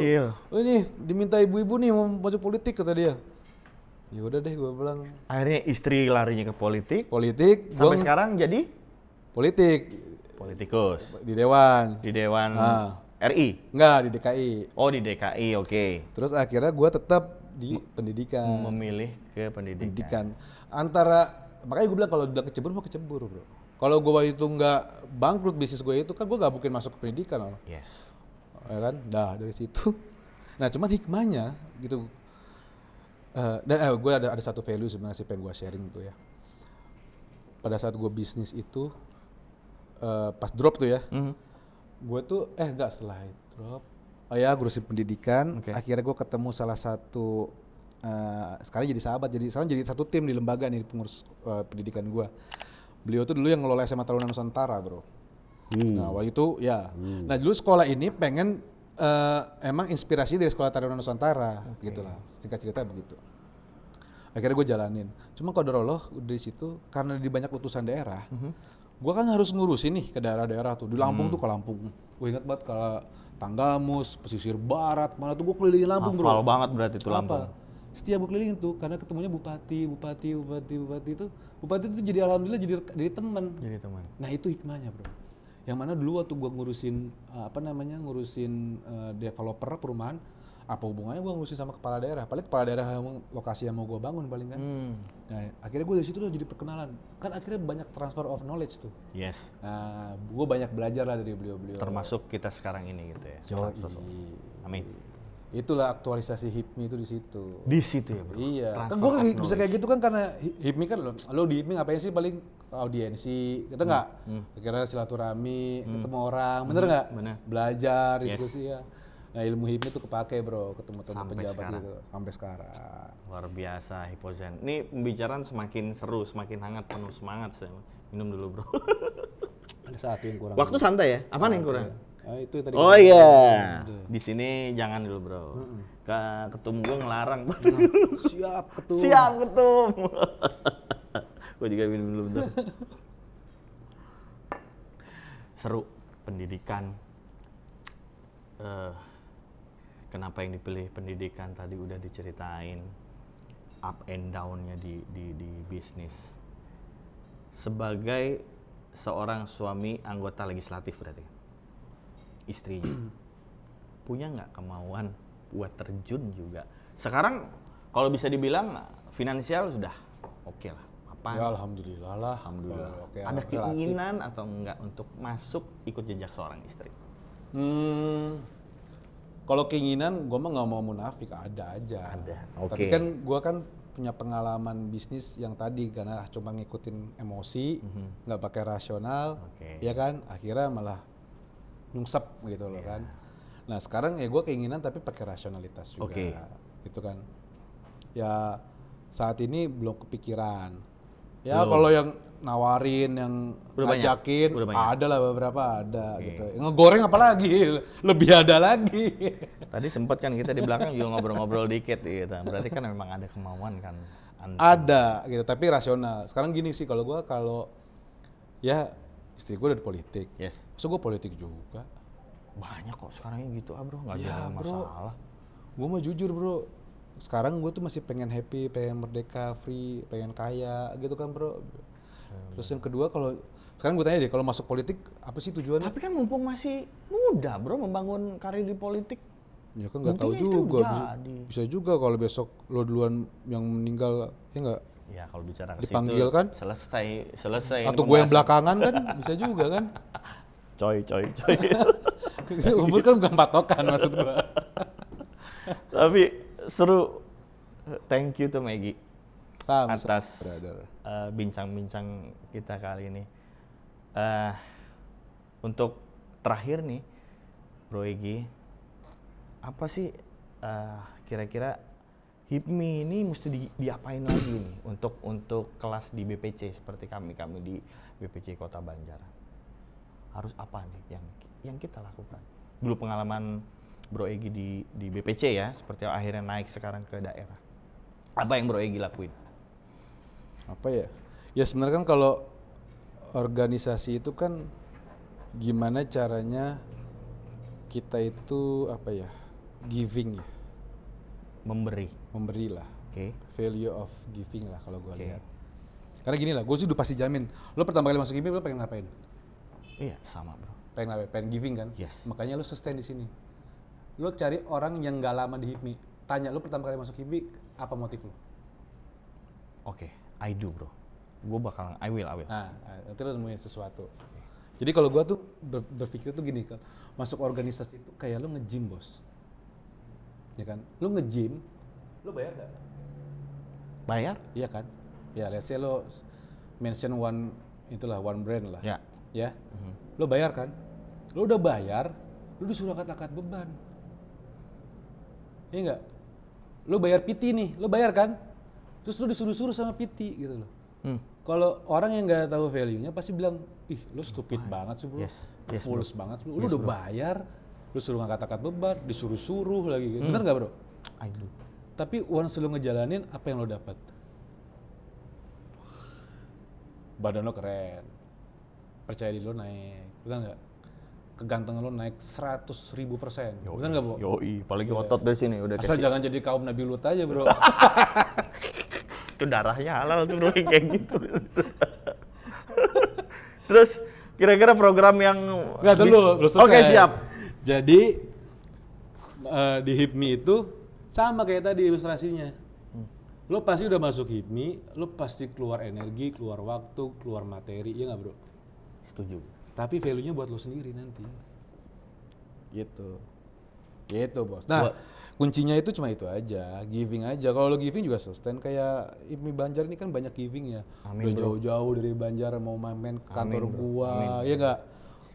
Oh ini diminta ibu-ibu nih mau maju politik kata dia. Ya udah deh gue bilang.
Akhirnya istri larinya ke politik.
Sampai
sekarang jadi politikus.
Di dewan.
RI?
Enggak, di DKI.
Oh, di DKI, oke.
Terus akhirnya gue tetap di pendidikan.
Memilih ke pendidikan.
Makanya gue bilang kalau udah kecebur mau kecebur, bro. Kalau gue itu nggak bangkrut bisnis gue itu kan gue nggak mungkin masuk ke pendidikan loh.
Yes.
Ya kan, dari situ. Nah cuman hikmahnya gitu. Dan gue ada satu value sebenarnya sih pengen gue sharing itu ya. Pada saat gue bisnis itu pas drop tuh ya, gue tuh setelah drop, ngurusin pendidikan. Akhirnya gue ketemu salah satu sekarang jadi sahabat, sekarang jadi satu tim di lembaga nih pengurus pendidikan gue. Beliau tuh dulu yang ngelola SMA Taruna Nusantara, bro. Nah waktu itu ya. Nah dulu sekolah ini pengen emang inspirasi dari sekolah Taruna Nusantara, gitulah. Singkat cerita begitu. Akhirnya gue jalanin. Cuma qadarullah dari situ karena di banyak utusan daerah, gue kan harus ngurusin nih ke daerah-daerah tuh. Di Lampung tuh ke Lampung. Gue ingat banget ke Tanggamus, pesisir barat, mana tuh gue kelilingin Lampung, bro.
Hafal banget berarti itu Lampung.
Setiap gue kelilingin tuh karena ketemunya bupati itu. Bupati itu jadi alhamdulillah jadi teman. Nah itu hikmahnya, bro. Yang mana dulu waktu gue ngurusin developer perumahan, apa hubungannya gue ngurusin sama kepala daerah? Paling kepala daerah yang lokasi yang mau gue bangun paling kan. Nah akhirnya gue dari situ tuh jadi perkenalan. Kan akhirnya banyak transfer of knowledge tuh.
Yes.
Nah gue banyak belajar lah dari beliau-beliau.
Termasuk kita sekarang ini gitu ya. Amin.
Itulah aktualisasi HIPMI itu di situ.
Di situ ya, bro.
Iya. Kan gue bisa kayak gitu kan karena HIPMI kan lo di HIPMI ngapain sih paling audiensi, gitu nggak? Akhirnya silaturahmi, ketemu orang, bener nggak? Belajar, diskusi ya. Nah ilmu HIPMI itu kepake, bro, ketemu pejabat gitu sampai sekarang.
Luar biasa Hipozen. Ini pembicaraan semakin seru, semakin hangat, penuh semangat. Saya minum dulu, bro.
Ada satu yang kurang.
Waktu santai ya? Apaan yang kurang?
Itu tadi.
Oh iya. Di sini jangan dulu, bro. Ketum gue ngelarang.
Siap ketum.
Gue juga minum dulu bentar. Seru pendidikan. Kenapa yang dipilih pendidikan tadi udah diceritain. Up and down-nya di bisnis. Sebagai seorang suami anggota legislatif berarti. Istrinya punya nggak kemauan buat terjun juga? Sekarang kalau bisa dibilang finansial sudah oke lah.
Ya alhamdulillah lah.
Ada keinginan atau enggak untuk masuk ikut jejak seorang istri?
Kalau keinginan, gue mah nggak mau munafik, ada aja. Tapi kan gue kan punya pengalaman bisnis yang tadi karena cuma ngikutin emosi, nggak pakai rasional, ya kan? Akhirnya malah nyungsep gitu loh kan. Nah sekarang ya gue keinginan tapi pakai rasionalitas juga, gitu kan. Ya saat ini belum kepikiran. Ya kalau yang nawarin, yang ngajakin, ada lah beberapa ada gitu. Ngegoreng apalagi, lebih ada lagi.
Tadi sempat kan kita di belakang juga ngobrol-ngobrol dikit gitu. Berarti kan memang ada kemauan kan?
Ada gitu, tapi rasional. Sekarang gini sih kalau ya istri gue udah di politik, so gue politik juga.
Banyak kok sekarang gitu bro, nggak ada masalah.
Gue mau jujur bro, sekarang gue tuh masih pengen happy, pengen merdeka, free, pengen kaya gitu kan bro. Terus yang kedua sekarang gue tanya deh, kalau masuk politik apa sih tujuannya?
Tapi kan mumpung masih muda bro membangun karir di politik.
Ya kan nggak tahu juga, bisa juga kalau besok lo duluan yang meninggal, ya nggak?
Ya kalau bicara ke
dipanggil kan?
Selesai.
Atau gue yang belakangan kan, bisa juga kan?
Coy.
Umur kan bukan patokan maksud gue.
Tapi seru. Thank you to Maggie. atas
brother.
bincang-bincang kita kali ini. Untuk terakhir nih, Bro Egy, apa sih kira-kira HIPMI ini mesti diapain lagi nih untuk kelas di BPC seperti kami di BPC Kota Banjar? Harus apa nih yang kita lakukan? Dulu pengalaman Bro Egy di BPC ya, seperti akhirnya naik sekarang ke daerah. Apa yang Bro Egy lakuin?
Apa ya? Ya sebenarnya kan kalau organisasi itu kan gimana caranya kita itu apa ya? Giving ya. Memberi lah.
Oke.
Value of giving lah kalau gue lihat. Karena gini lah, gue sih udah pasti jamin. Lo pertama kali masuk HIPMI lo pengen ngapain?
Iya, sama bro.
Pengen ngapain? Pengen giving kan?
Yes.
Makanya lo sustain di sini. Lo cari orang yang gak lama di HIPMI. Tanya lo pertama kali masuk HIPMI apa motif lo?
Oke, I do bro. Gue bakal, I will.
Nah, nanti lo nemuin sesuatu. Jadi kalau gue tuh berpikir tuh gini, masuk organisasi itu kayak lo nge-gym bos. Ya kan? Lo nge-gym, lo bayar gak?
Bayar?
Iya kan? Ya, let's say lo mention one brand lah.
Ya.
Ya, lo bayar kan? Lo udah bayar, lo disuruh angkat beban. Iya nggak? Lo bayar PT nih, lo bayar kan? Terus lo disuruh-suruh sama PT gitu loh. Kalau orang yang nggak tahu value-nya pasti bilang, ih lo stupid banget sih bro, foolish banget. Lo udah bayar, lo suruh angkat beban, disuruh-suruh lagi. Bener nggak bro?
I do.
Tapi once lo ngejalanin, apa yang lo dapat? Badan lo keren, percaya diri lo naik, betul nggak? Kegantengan lo naik 100.000%, betul nggak bro?
Yoi, apalagi otot dari sini udah.
Asal jangan jadi kaum Nabi Lut aja bro.
Itu darahnya halal tuh bro, kayak gitu. Terus kira-kira program yang
nggak dulu, belum selesai.
Oke, siap.
Jadi di HIPMI itu sama kayak tadi ilustrasinya. Lo pasti udah masuk HIPMI, lo pasti keluar energi, keluar waktu, keluar materi, iya nggak bro?
Setuju.
Tapi value-nya buat lo sendiri nanti. Gitu bos. Nah, kuncinya itu cuma itu aja, giving aja. Kalau lo giving juga sustain, kayak HIPMI Banjar ini kan banyak giving ya.
Amin,
udah
bro.
jauh-jauh dari Banjar mau main ke kantor
Amin, bro.
gua,
Amin.
ya nggak?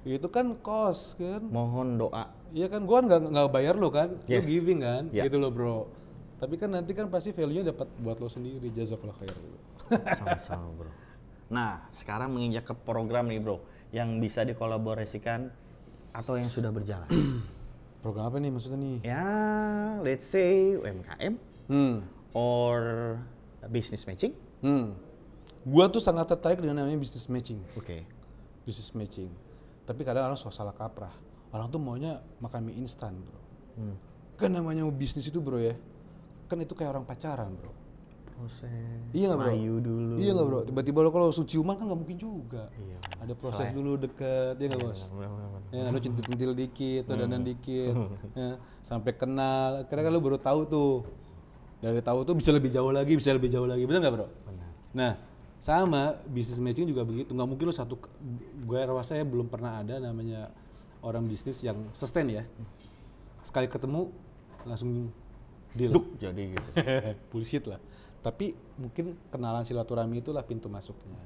Itu kan cost kan?
Mohon doa.
Iya kan, gua nggak bayar lo kan, lo
Yes.
giving kan,
Ya.
gitu lo bro. Tapi kan nanti kan pasti value-nya dapat buat lo sendiri, jazakallah khair.
Sama-sama bro. Nah, sekarang menginjak ke program nih bro, yang bisa dikolaborasikan atau yang sudah berjalan.
Program apa nih maksudnya nih?
Ya, let's say UMKM or business matching.
Gua tuh sangat tertarik dengan namanya business matching.
Oke.
Business matching. Tapi kadang orang salah kaprah. Orang tuh maunya makan mie instan, bro. Kan namanya mau bisnis itu, bro ya. Kan itu kayak orang pacaran, bro.
Proses.
Iya nggak, bro?
Layu dulu.
Iya nggak, bro? Tiba-tiba lo kalau ciuman kan nggak mungkin juga.
Iya.
Ada proses dulu deket, ya nggak bos? Ya, lo centil-centil dikit, lo dandan dikit, ya, sampai kenal. Karena kan lo baru tahu tuh. Dari tahu tuh bisa lebih jauh lagi, bener nggak, bro?
Benar.
Nah, sama business matching juga begitu. Nggak mungkin lo gue rasa ya belum pernah ada namanya orang bisnis yang sustain ya. Sekali ketemu langsung deal.
Duk, jadi gitu.
Bullshit lah. Tapi mungkin kenalan silaturahmi itulah pintu masuknya.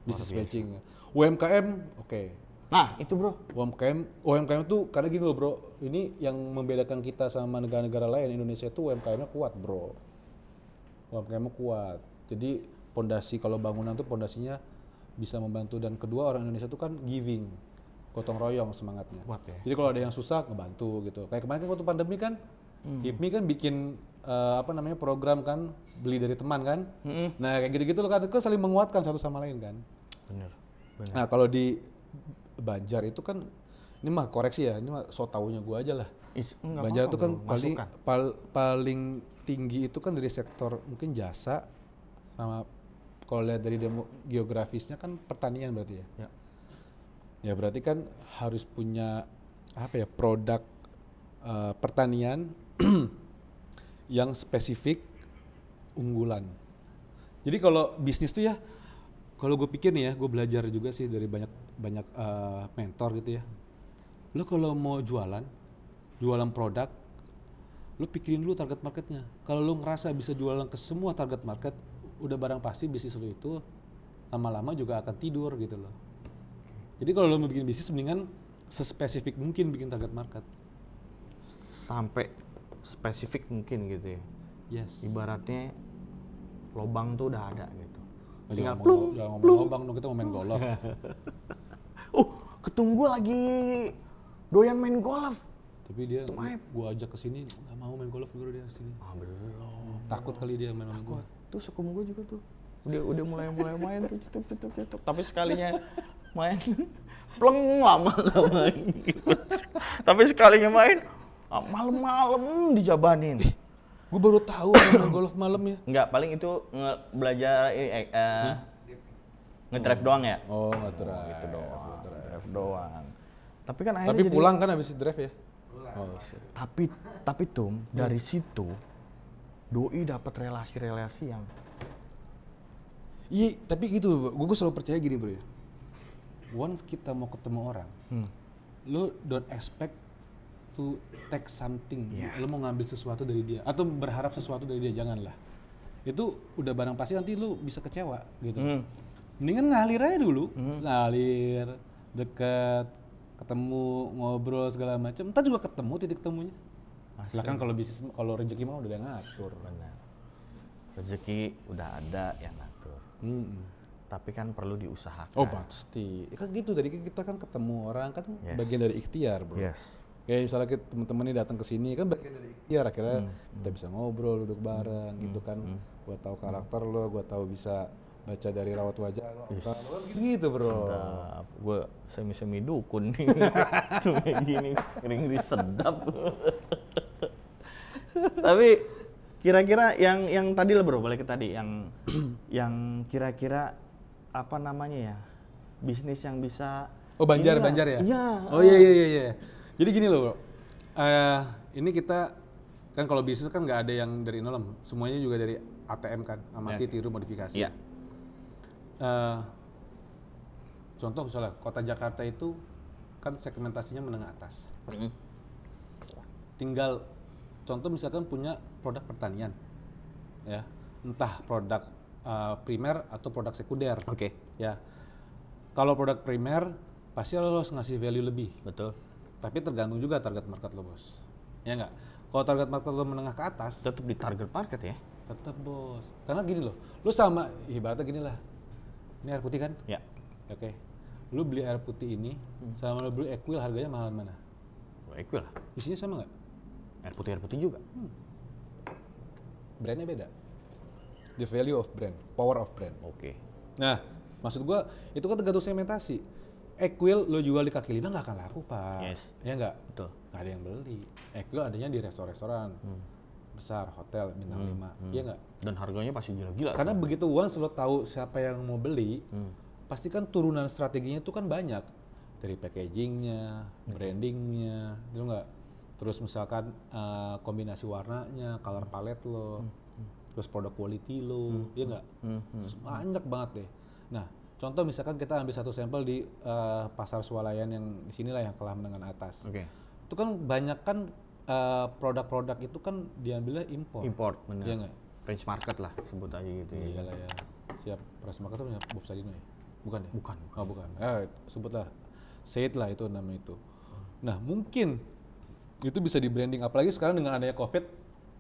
Business matching. UMKM, oke.
Nah, itu bro.
UMKM tuh karena gini loh bro, ini yang membedakan kita sama negara-negara lain. Indonesia tuh UMKM-nya kuat bro. UMKM-nya kuat. Jadi pondasi kalau bangunan tuh pondasinya bisa membantu, dan kedua orang Indonesia tuh kan giving, gotong royong semangatnya.
Kuat ya.
Jadi kalau ada yang susah ngebantu gitu. Kayak kemarin kan waktu pandemi kan, HIPMI kan bikin program kan, beli dari teman kan. Nah kayak gitu-gitu loh kan, itu kan saling menguatkan satu sama lain kan.
Bener.
Nah kalau di Banjar itu kan, ini mah koreksi ya, ini mah so taunya gua aja lah. Banjar itu kan paling tinggi itu kan dari sektor mungkin jasa, sama kalau lihat dari geografisnya kan pertanian berarti ya. Ya berarti kan harus punya apa ya, produk pertanian yang spesifik unggulan. Jadi kalau bisnis tuh ya, kalau gue pikir nih ya, gue belajar juga sih dari banyak mentor gitu ya. Lo kalau mau jualan produk, lu pikirin dulu target marketnya. Kalau lu ngerasa bisa jualan ke semua target market, udah barang pasti bisnis lu itu lama-lama juga akan tidur gitu loh. Jadi kalau lu mau bikin bisnis, mendingan sespesifik mungkin bikin target market.
Sampai spesifik mungkin gitu ya.
Yes.
Ibaratnya lobang tuh udah ada gitu.
Jangan ngomong lobang dong, kita mau main golf.
Ketum gue lagi doyan main golf.
Tapi dia, gua ajak ke sini, nggak mau main golf dulu dia sini.
Belum.
Takut kali dia main sama gua.
Tuh sekum gue juga tuh. Udah mulai main tuh, cetuk. Tapi sekalinya main, pleng lama nggak main. Tapi sekalinya main, malam-malam dijabanin.
Gue baru tahu main golf malam ya.
Enggak, paling itu belajar ngedrive doang ya?
Oh, ngedrive.
Gitu doang. Drive doang. Tapi kan
akhirnya jadi... pulang kan habis drive ya? Pulang. Oh,
tapi Tum, dari situ doi dapat relasi-relasi yang
iya, tapi gitu, gue selalu percaya gini bro ya. Once kita mau ketemu orang, lo don't expect to take something. Lo mau ngambil sesuatu dari dia atau berharap sesuatu dari dia, janganlah. Itu udah barang pasti nanti lo bisa kecewa gitu. Mendingan ngalir aja dulu, ngalir, deket, ketemu, ngobrol segala macam. Entar juga ketemu titik temunya. Lah kan kalau bisnis, kalau rezeki mah udah ngatur.
Benar. Rezeki udah ada yang ngatur. Tapi kan perlu diusahakan.
Oh pasti. Kan gitu, dari kita kan ketemu orang kan bagian dari ikhtiar bro. Kayak misalnya teman-teman ini datang ke sini kan bagian dari ikhtiar, akhirnya kita bisa ngobrol, duduk bareng gitu kan. Gua tahu karakter lo, gua tahu bisa baca dari raut wajah lo, gitu bro.
Sedap. Gue semi dukun nih. Tuh kayak gini, ngeri sedap. Tapi kira-kira yang tadi lah bro, balik ke tadi yang kira-kira apa namanya ya, bisnis yang bisa
Banjar ya?
Iya.
Oh iya. Jadi gini loh bro, ini kita kan kalau bisnis kan nggak ada yang dari nol, semuanya juga dari ATM kan, amati, tiru, modifikasi.
Iya.
Contoh misalnya kota Jakarta itu kan segmentasinya menengah atas. Tinggal contoh misalkan punya produk pertanian, ya, entah produk primer atau produk sekunder.
Oke.
Ya, kalau produk primer pasti lo harus ngasih value lebih.
Betul.
Tapi tergantung juga target market lo bos, ya nggak? Kalau target market lo menengah ke atas,
tetap di target market ya.
Tetap bos, karena gini loh, lo sama ibaratnya gini lah. Ini air putih kan?
Ya.
Oke. Lu beli air putih ini sama lu beli Equil, harganya mahal mana?
Equil lah.
Isinya sama nggak?
Air putih juga.
Brandnya beda. The value of brand, power of brand.
Oke.
Nah, maksud gua itu kan tergantung segmentasi. Equil lo jual di kaki lima nggak akan laku pak.
Yes.
Ya nggak?
Betul.
Nggak ada yang beli. Equil adanya di restoran besar, hotel bintang 5, iya nggak?
Dan harganya pasti gila-gila.
Karena begitu once lo tahu siapa yang mau beli, pasti kan turunan strateginya itu kan banyak, dari packagingnya, brandingnya, itu nggak? Terus misalkan kombinasi warnanya, color palette lo, terus produk quality lo, iya nggak? Terus banyak banget deh. Nah, contoh misalkan kita ambil satu sampel di pasar swalayan yang di sinilah yang kelas menengah atas. Itu kan banyak kan produk-produk itu kan diambilnya import,
benar.
Iya nggak?
Range market lah sebut aja gitu.
Iyalah ya. Siap, range market itu punya Bob Sadino ya? Bukan ya?
Bukan.
Oh bukan. Sebutlah Said lah itu nama itu. Nah mungkin itu bisa di branding, apalagi sekarang dengan adanya COVID,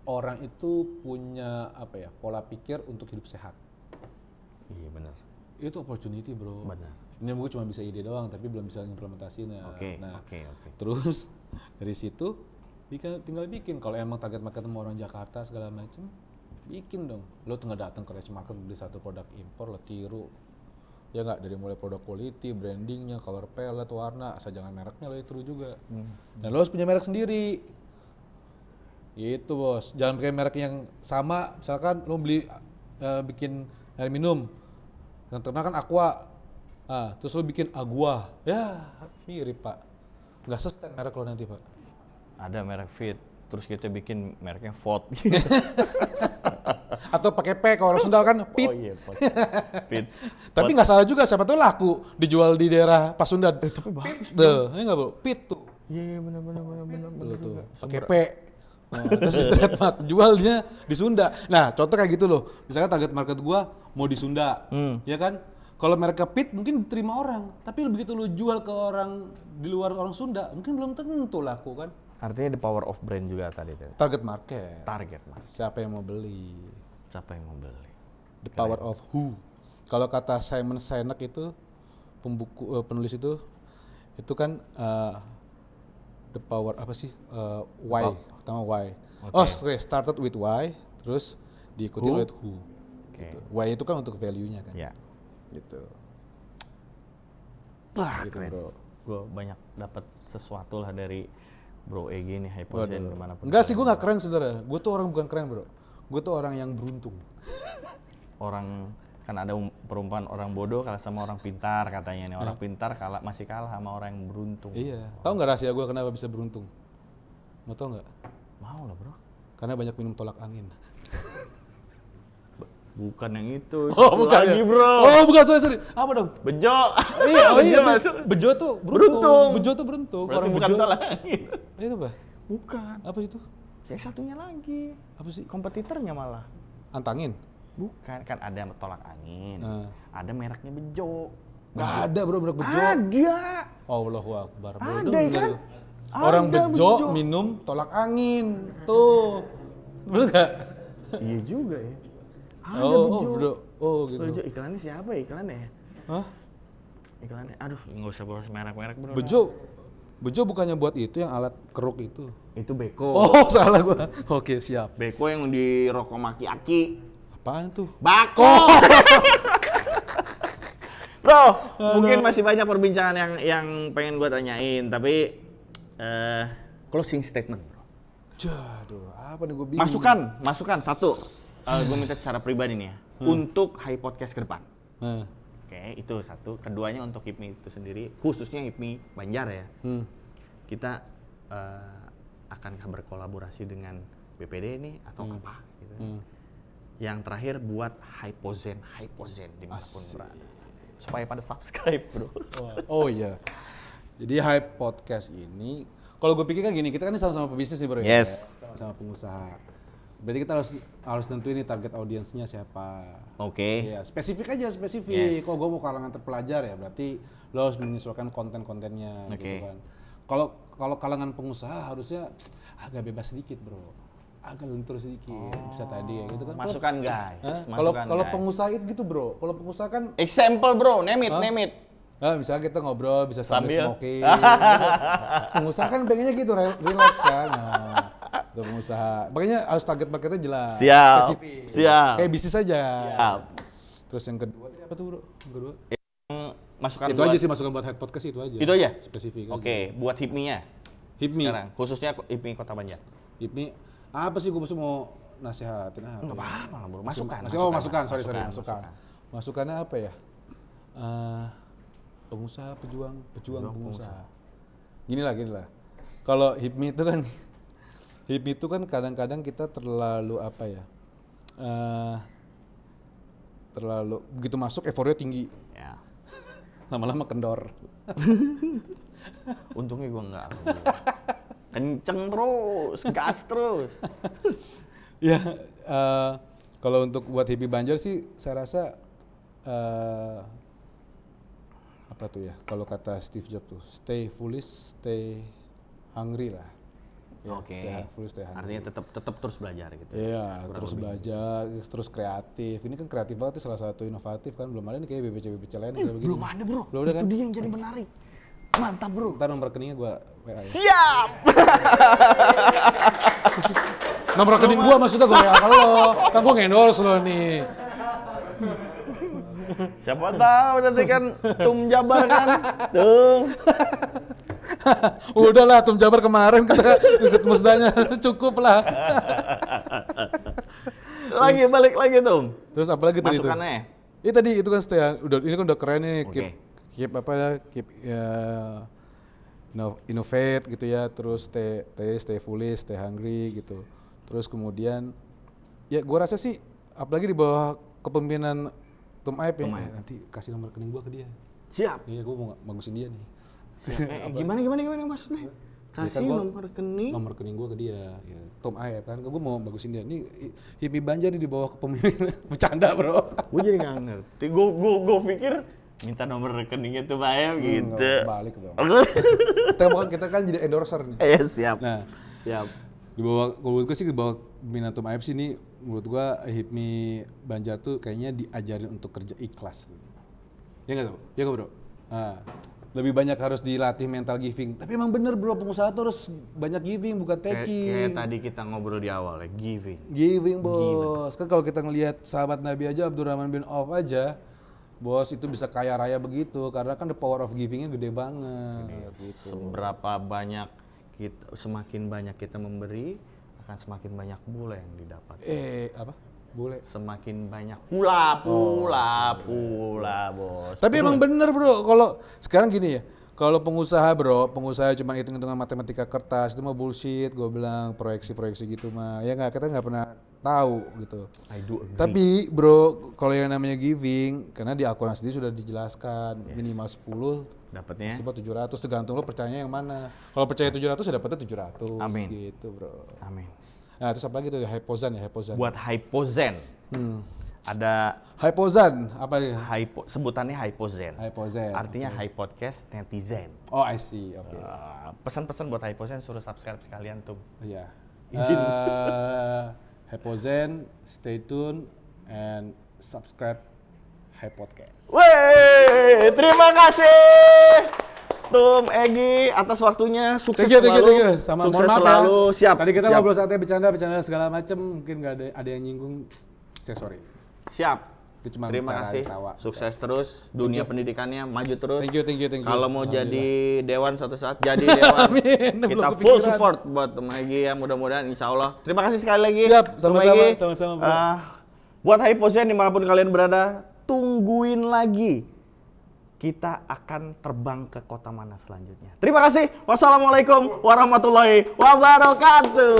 orang itu punya apa ya, pola pikir untuk hidup sehat.
Iya benar.
Itu opportunity bro.
Benar.
Ini mungkin cuma bisa ide doang, tapi belum bisa implementasinya.
Oke.
Terus dari situ tinggal bikin. Kalau emang target market mau orang Jakarta segala macem, bikin dong. Lo tinggal datang ke range market beli satu produk impor, lo tiru. Ya nggak, dari mulai produk quality, brandingnya, color palette, warna, asal jangan mereknya lo tiru juga. Dan lo harus punya merek sendiri. Itu bos. Jangan pakai merek yang sama. Misalkan lo beli bikin air minum, yang terkenal kan Aqua. Terus lo bikin Agua. Ya mirip pak. Nggak sustain merek lo nanti pak.
Ada merek Fit, terus kita bikin mereknya Ford.
Atau pakai P, kalau orang Sunda kan Pit.
Oh iya, Pit.
Tapi nggak salah juga, siapa tuh laku dijual di daerah Pasundan.
Tapi bagus.
Tuh, ini nggak bro, Pit tuh.
Iya benar.
Tuh, pakai P. Terus di trademark, jualnya di Sunda. Nah, contoh kayak gitu loh. Misalnya target market gua mau di Sunda, ya kan? Kalau mereka pit mungkin diterima orang, tapi begitu lu jual ke orang di luar orang Sunda, mungkin belum tentu laku kan?
Artinya the power of brand juga tadi tuh.
Target market.
Target mas.
Siapa yang mau beli?
Siapa yang mau beli?
The power of who. Kalau kata Simon Sinek itu penulis itu kan the power apa sih? Why. Pertama why. Okay. Started with why, terus diikuti with who.
Okay.
Gitu. Why itu kan untuk value-nya kan.
Ya.
Gitu.
Wah,
gitu,
keren.
Bro.
Gue banyak dapat sesuatu lah dari Bro Egy nih, Hypozen dimanapun.
Enggak sih, gue gak keren sebenarnya. Gue tuh orang bukan keren bro. Gue tuh orang yang beruntung.
Orang kan ada perumpamaan orang bodoh kalah sama orang pintar katanya nih. Orang pintar masih kalah sama orang yang beruntung.
Iya. Tahu nggak rahasia gue kenapa bisa beruntung? Mau tau nggak?
Mau lah bro.
Karena banyak minum tolak angin.
Bukan yang itu.
Oh bukan
lagi
ya?
bro.
Oh bukan, sorry. Apa dong?
Bejo.
Iya, Bejo tuh beruntung. Bejo tuh beruntung.
Berarti orang bukan
bejo.
tolak angin.
Itu apa?
Bukan.
Apa itu?
Yang satunya lagi.
Apa sih?
Kompetitornya malah.
Antangin?
Bukan, kan ada tolak angin. Ada mereknya Bejo.
Nggak ada bro, Bejo.
Ada.
Allahu Akbar.
Ada kan?
Orang
Ada
Bejo minum tolak angin. Tuh. Bener nggak?
Iya juga ya. Ada
Bejo. Oh gitu.
Bejo, iklannya siapa ya iklannya ya?
Hah?
Iklannya, aduh nggak usah bahas merek-merek bro.
Bejo bukannya buat itu yang alat keruk itu?
Itu Beko.
Oh salah gua. Oke siap.
Beko yang di rokok maki-aki.
Apaan tuh?
Bako. Bro, mungkin masih banyak perbincangan yang pengen gua tanyain, tapi closing statement bro.
Jaduh, apa nih gua bingung.
Masukan satu. Gue minta secara pribadi nih ya, untuk Hype Podcast ke depan. Oke, itu satu. Keduanya untuk HIPMI itu sendiri, khususnya HIPMI Banjar ya. Kita akankah berkolaborasi dengan BPD ini atau apa? Gitu. Yang terakhir buat Hypozen dimanapun berada. Supaya pada subscribe bro.
Oh iya. Jadi Hype Podcast ini, kalau gue pikir kan gini, kita kan ini sama-sama pebisnis nih bro ya. Sama pengusaha. Berarti kita harus tentuin nih target audiensnya siapa.
Oke.
Ya, spesifik aja. Kalau gue mau kalangan terpelajar ya berarti lo harus menyesuaikan konten-kontennya gitu kan. Kalau kalangan pengusaha harusnya agak bebas sedikit, bro. Agak lentur sedikit. Bisa tadi ya gitu kan.
Masukan guys.
Kalau pengusaha itu gitu, bro. Kalau pengusaha kan
example, bro. Name it.
Nah, misalnya kita ngobrol bisa sambil smoking. Gitu. Pengusaha kan pengennya gitu, relax kan. Nah, itu pengusaha. Makanya harus target marketnya jelas. Spesifik.
Siap.
Kayak bisnis aja.
Siap.
Terus yang kedua apa tuh, bro? Yang kedua?
Masukan
itu aja sih, masukan buat Hype Podcast itu aja.
Itu aja?
Spesifik aja.
Oke, buat HIPMI-nya.
HIPMI?
Sekarang, khususnya HIPMI Kota Banjar.
HIPMI, apa sih gue mau nasihatin apa?
Nggak apa-apa lah bro, masukan.
Sorry, masukannya apa ya? Pengusaha, pejuang pengusaha. Gini lah. Kalau HIPMI itu kan kadang-kadang kita terlalu apa ya? Terlalu begitu masuk euforia tinggi.
Ya.
Lama-lama kendor.
Untungnya gua enggak. Kenceng terus, gas terus.
Ya, kalau untuk buat HIPMI Banjar sih saya rasa apa tuh ya, kalau kata Steve Jobs tuh, stay foolish, stay hungry lah. Ya,
Oke.
Stay foolish, stay hungry.
Artinya tetap terus belajar gitu.
Iya, terus belajar, terus kreatif. Ini kan kreatif banget nih, salah satu inovatif kan. Belum ada nih kayak BBC lain kayak begini.
Belum ada bro.
Belum ada kan?
Itu dia yang jadi menarik. Mantap bro.
Ntar nomor rekeningnya gua WA ya.
Siap.
Nomor rekening gua maksudnya gua WA kalau kan gua ngendorse lo nih.
Siapa tahu nanti kan Tum Jabar kan. Tuh.
Udahlah, Tum Jabar kemarin kita ikut musdahnya cukup lah.
Balik lagi Tum.
Terus apa lagi tadi itu?
Masukannya.
Ini tadi itu kan ini kan udah keren nih,
Okay.
keep innovate gitu ya, terus stay foolish, stay hungry gitu. Terus kemudian ya gua rasa sih apalagi di bawah kepemimpinan Tum Aip ya, nanti kasih nomor rekening gua ke dia.
Siap.
Iya, gua mau bagusin dia nih.
Gimana maksudnya? Kasih nomor rekening.
Nomor rekening gue ke dia, ya. Tom Aep kan, gue mau bagusin dia. Ini HIPMI Banjar nih di bawah kepemimpinan. Bercanda bro.
Gue jadi nggak ngerti. Gue pikir minta nomor rekeningnya tuh Pak Aep gitu.
Balik dong. kita kan jadi endorser nih.
Siap.
Nah,
siap.
Di bawah, kalau menurut gue sih di bawah pimpinan Tom Aep sih ini, menurut gue HIPMI Banjar tuh kayaknya diajarin untuk kerja ikhlas. Ya nggak tuh? Ya nggak bro? Nah, lebih banyak harus dilatih mental giving. Tapi emang bener bro, pengusaha tuh harus banyak giving bukan taking.
Kayak tadi kita ngobrol di awal ya, giving.
Giving bos. Kan kalau kita ngelihat sahabat Nabi aja, Abdurrahman bin Auf aja, bos itu bisa kaya raya begitu karena kan the power of givingnya gede banget. Gitu.
Seberapa banyak kita, semakin banyak kita memberi, akan semakin banyak pula yang didapat.
Apa? Boleh.
Semakin banyak pula bos.
Tapi emang bener bro, kalau sekarang gini ya, kalau pengusaha cuma hitung-hitungan matematika kertas itu mah bullshit, gue bilang proyeksi gitu mah, ya nggak, kita nggak pernah tahu gitu.
I do agree.
Tapi bro, kalau yang namanya giving, karena di Al-Quran sendiri sudah dijelaskan minimal 10
dapatnya
700, tergantung lo percayanya yang mana. Kalau percaya 700 ya dapatnya 700.
Amin.
Gitu bro.
Amin.
Nah terus apa lagi tuh, hypozan.
Buat hypozen. Ada
hypozan apa ya?
Sebutannya hypozen.
Hypozen.
Artinya high podcast netizen.
Oh I see, oke.
Pesan-pesan buat hypozen suruh subscribe sekalian tuh.
Iya.
Izin.
Hypozen, stay tune and subscribe Hype Podcast.
Wey, terima kasih Tum Egy atas waktunya, sukses
Thank
selalu.
you. Sama
sukses
maaf
selalu.
ya.
Siap.
Tadi kita
siap.
ngobrol saatnya bercanda segala macem, mungkin nggak ada yang nyinggung. Saya sorry.
Siap.
Itu cuma
terima kasih.
Tawa.
Sukses terus, dunia pendidikannya maju terus.
Thank you.
Kalau mau jadi dewan suatu saat, jadi dewan. Kita full support buat Tum Egy ya, mudah-mudahan insya Allah. Terima kasih sekali lagi.
Siap, sama-sama.
Buat Hypozen dimanapun kalian berada, tungguin lagi. Kita akan terbang ke kota mana selanjutnya. Terima kasih. Wassalamualaikum warahmatullahi wabarakatuh.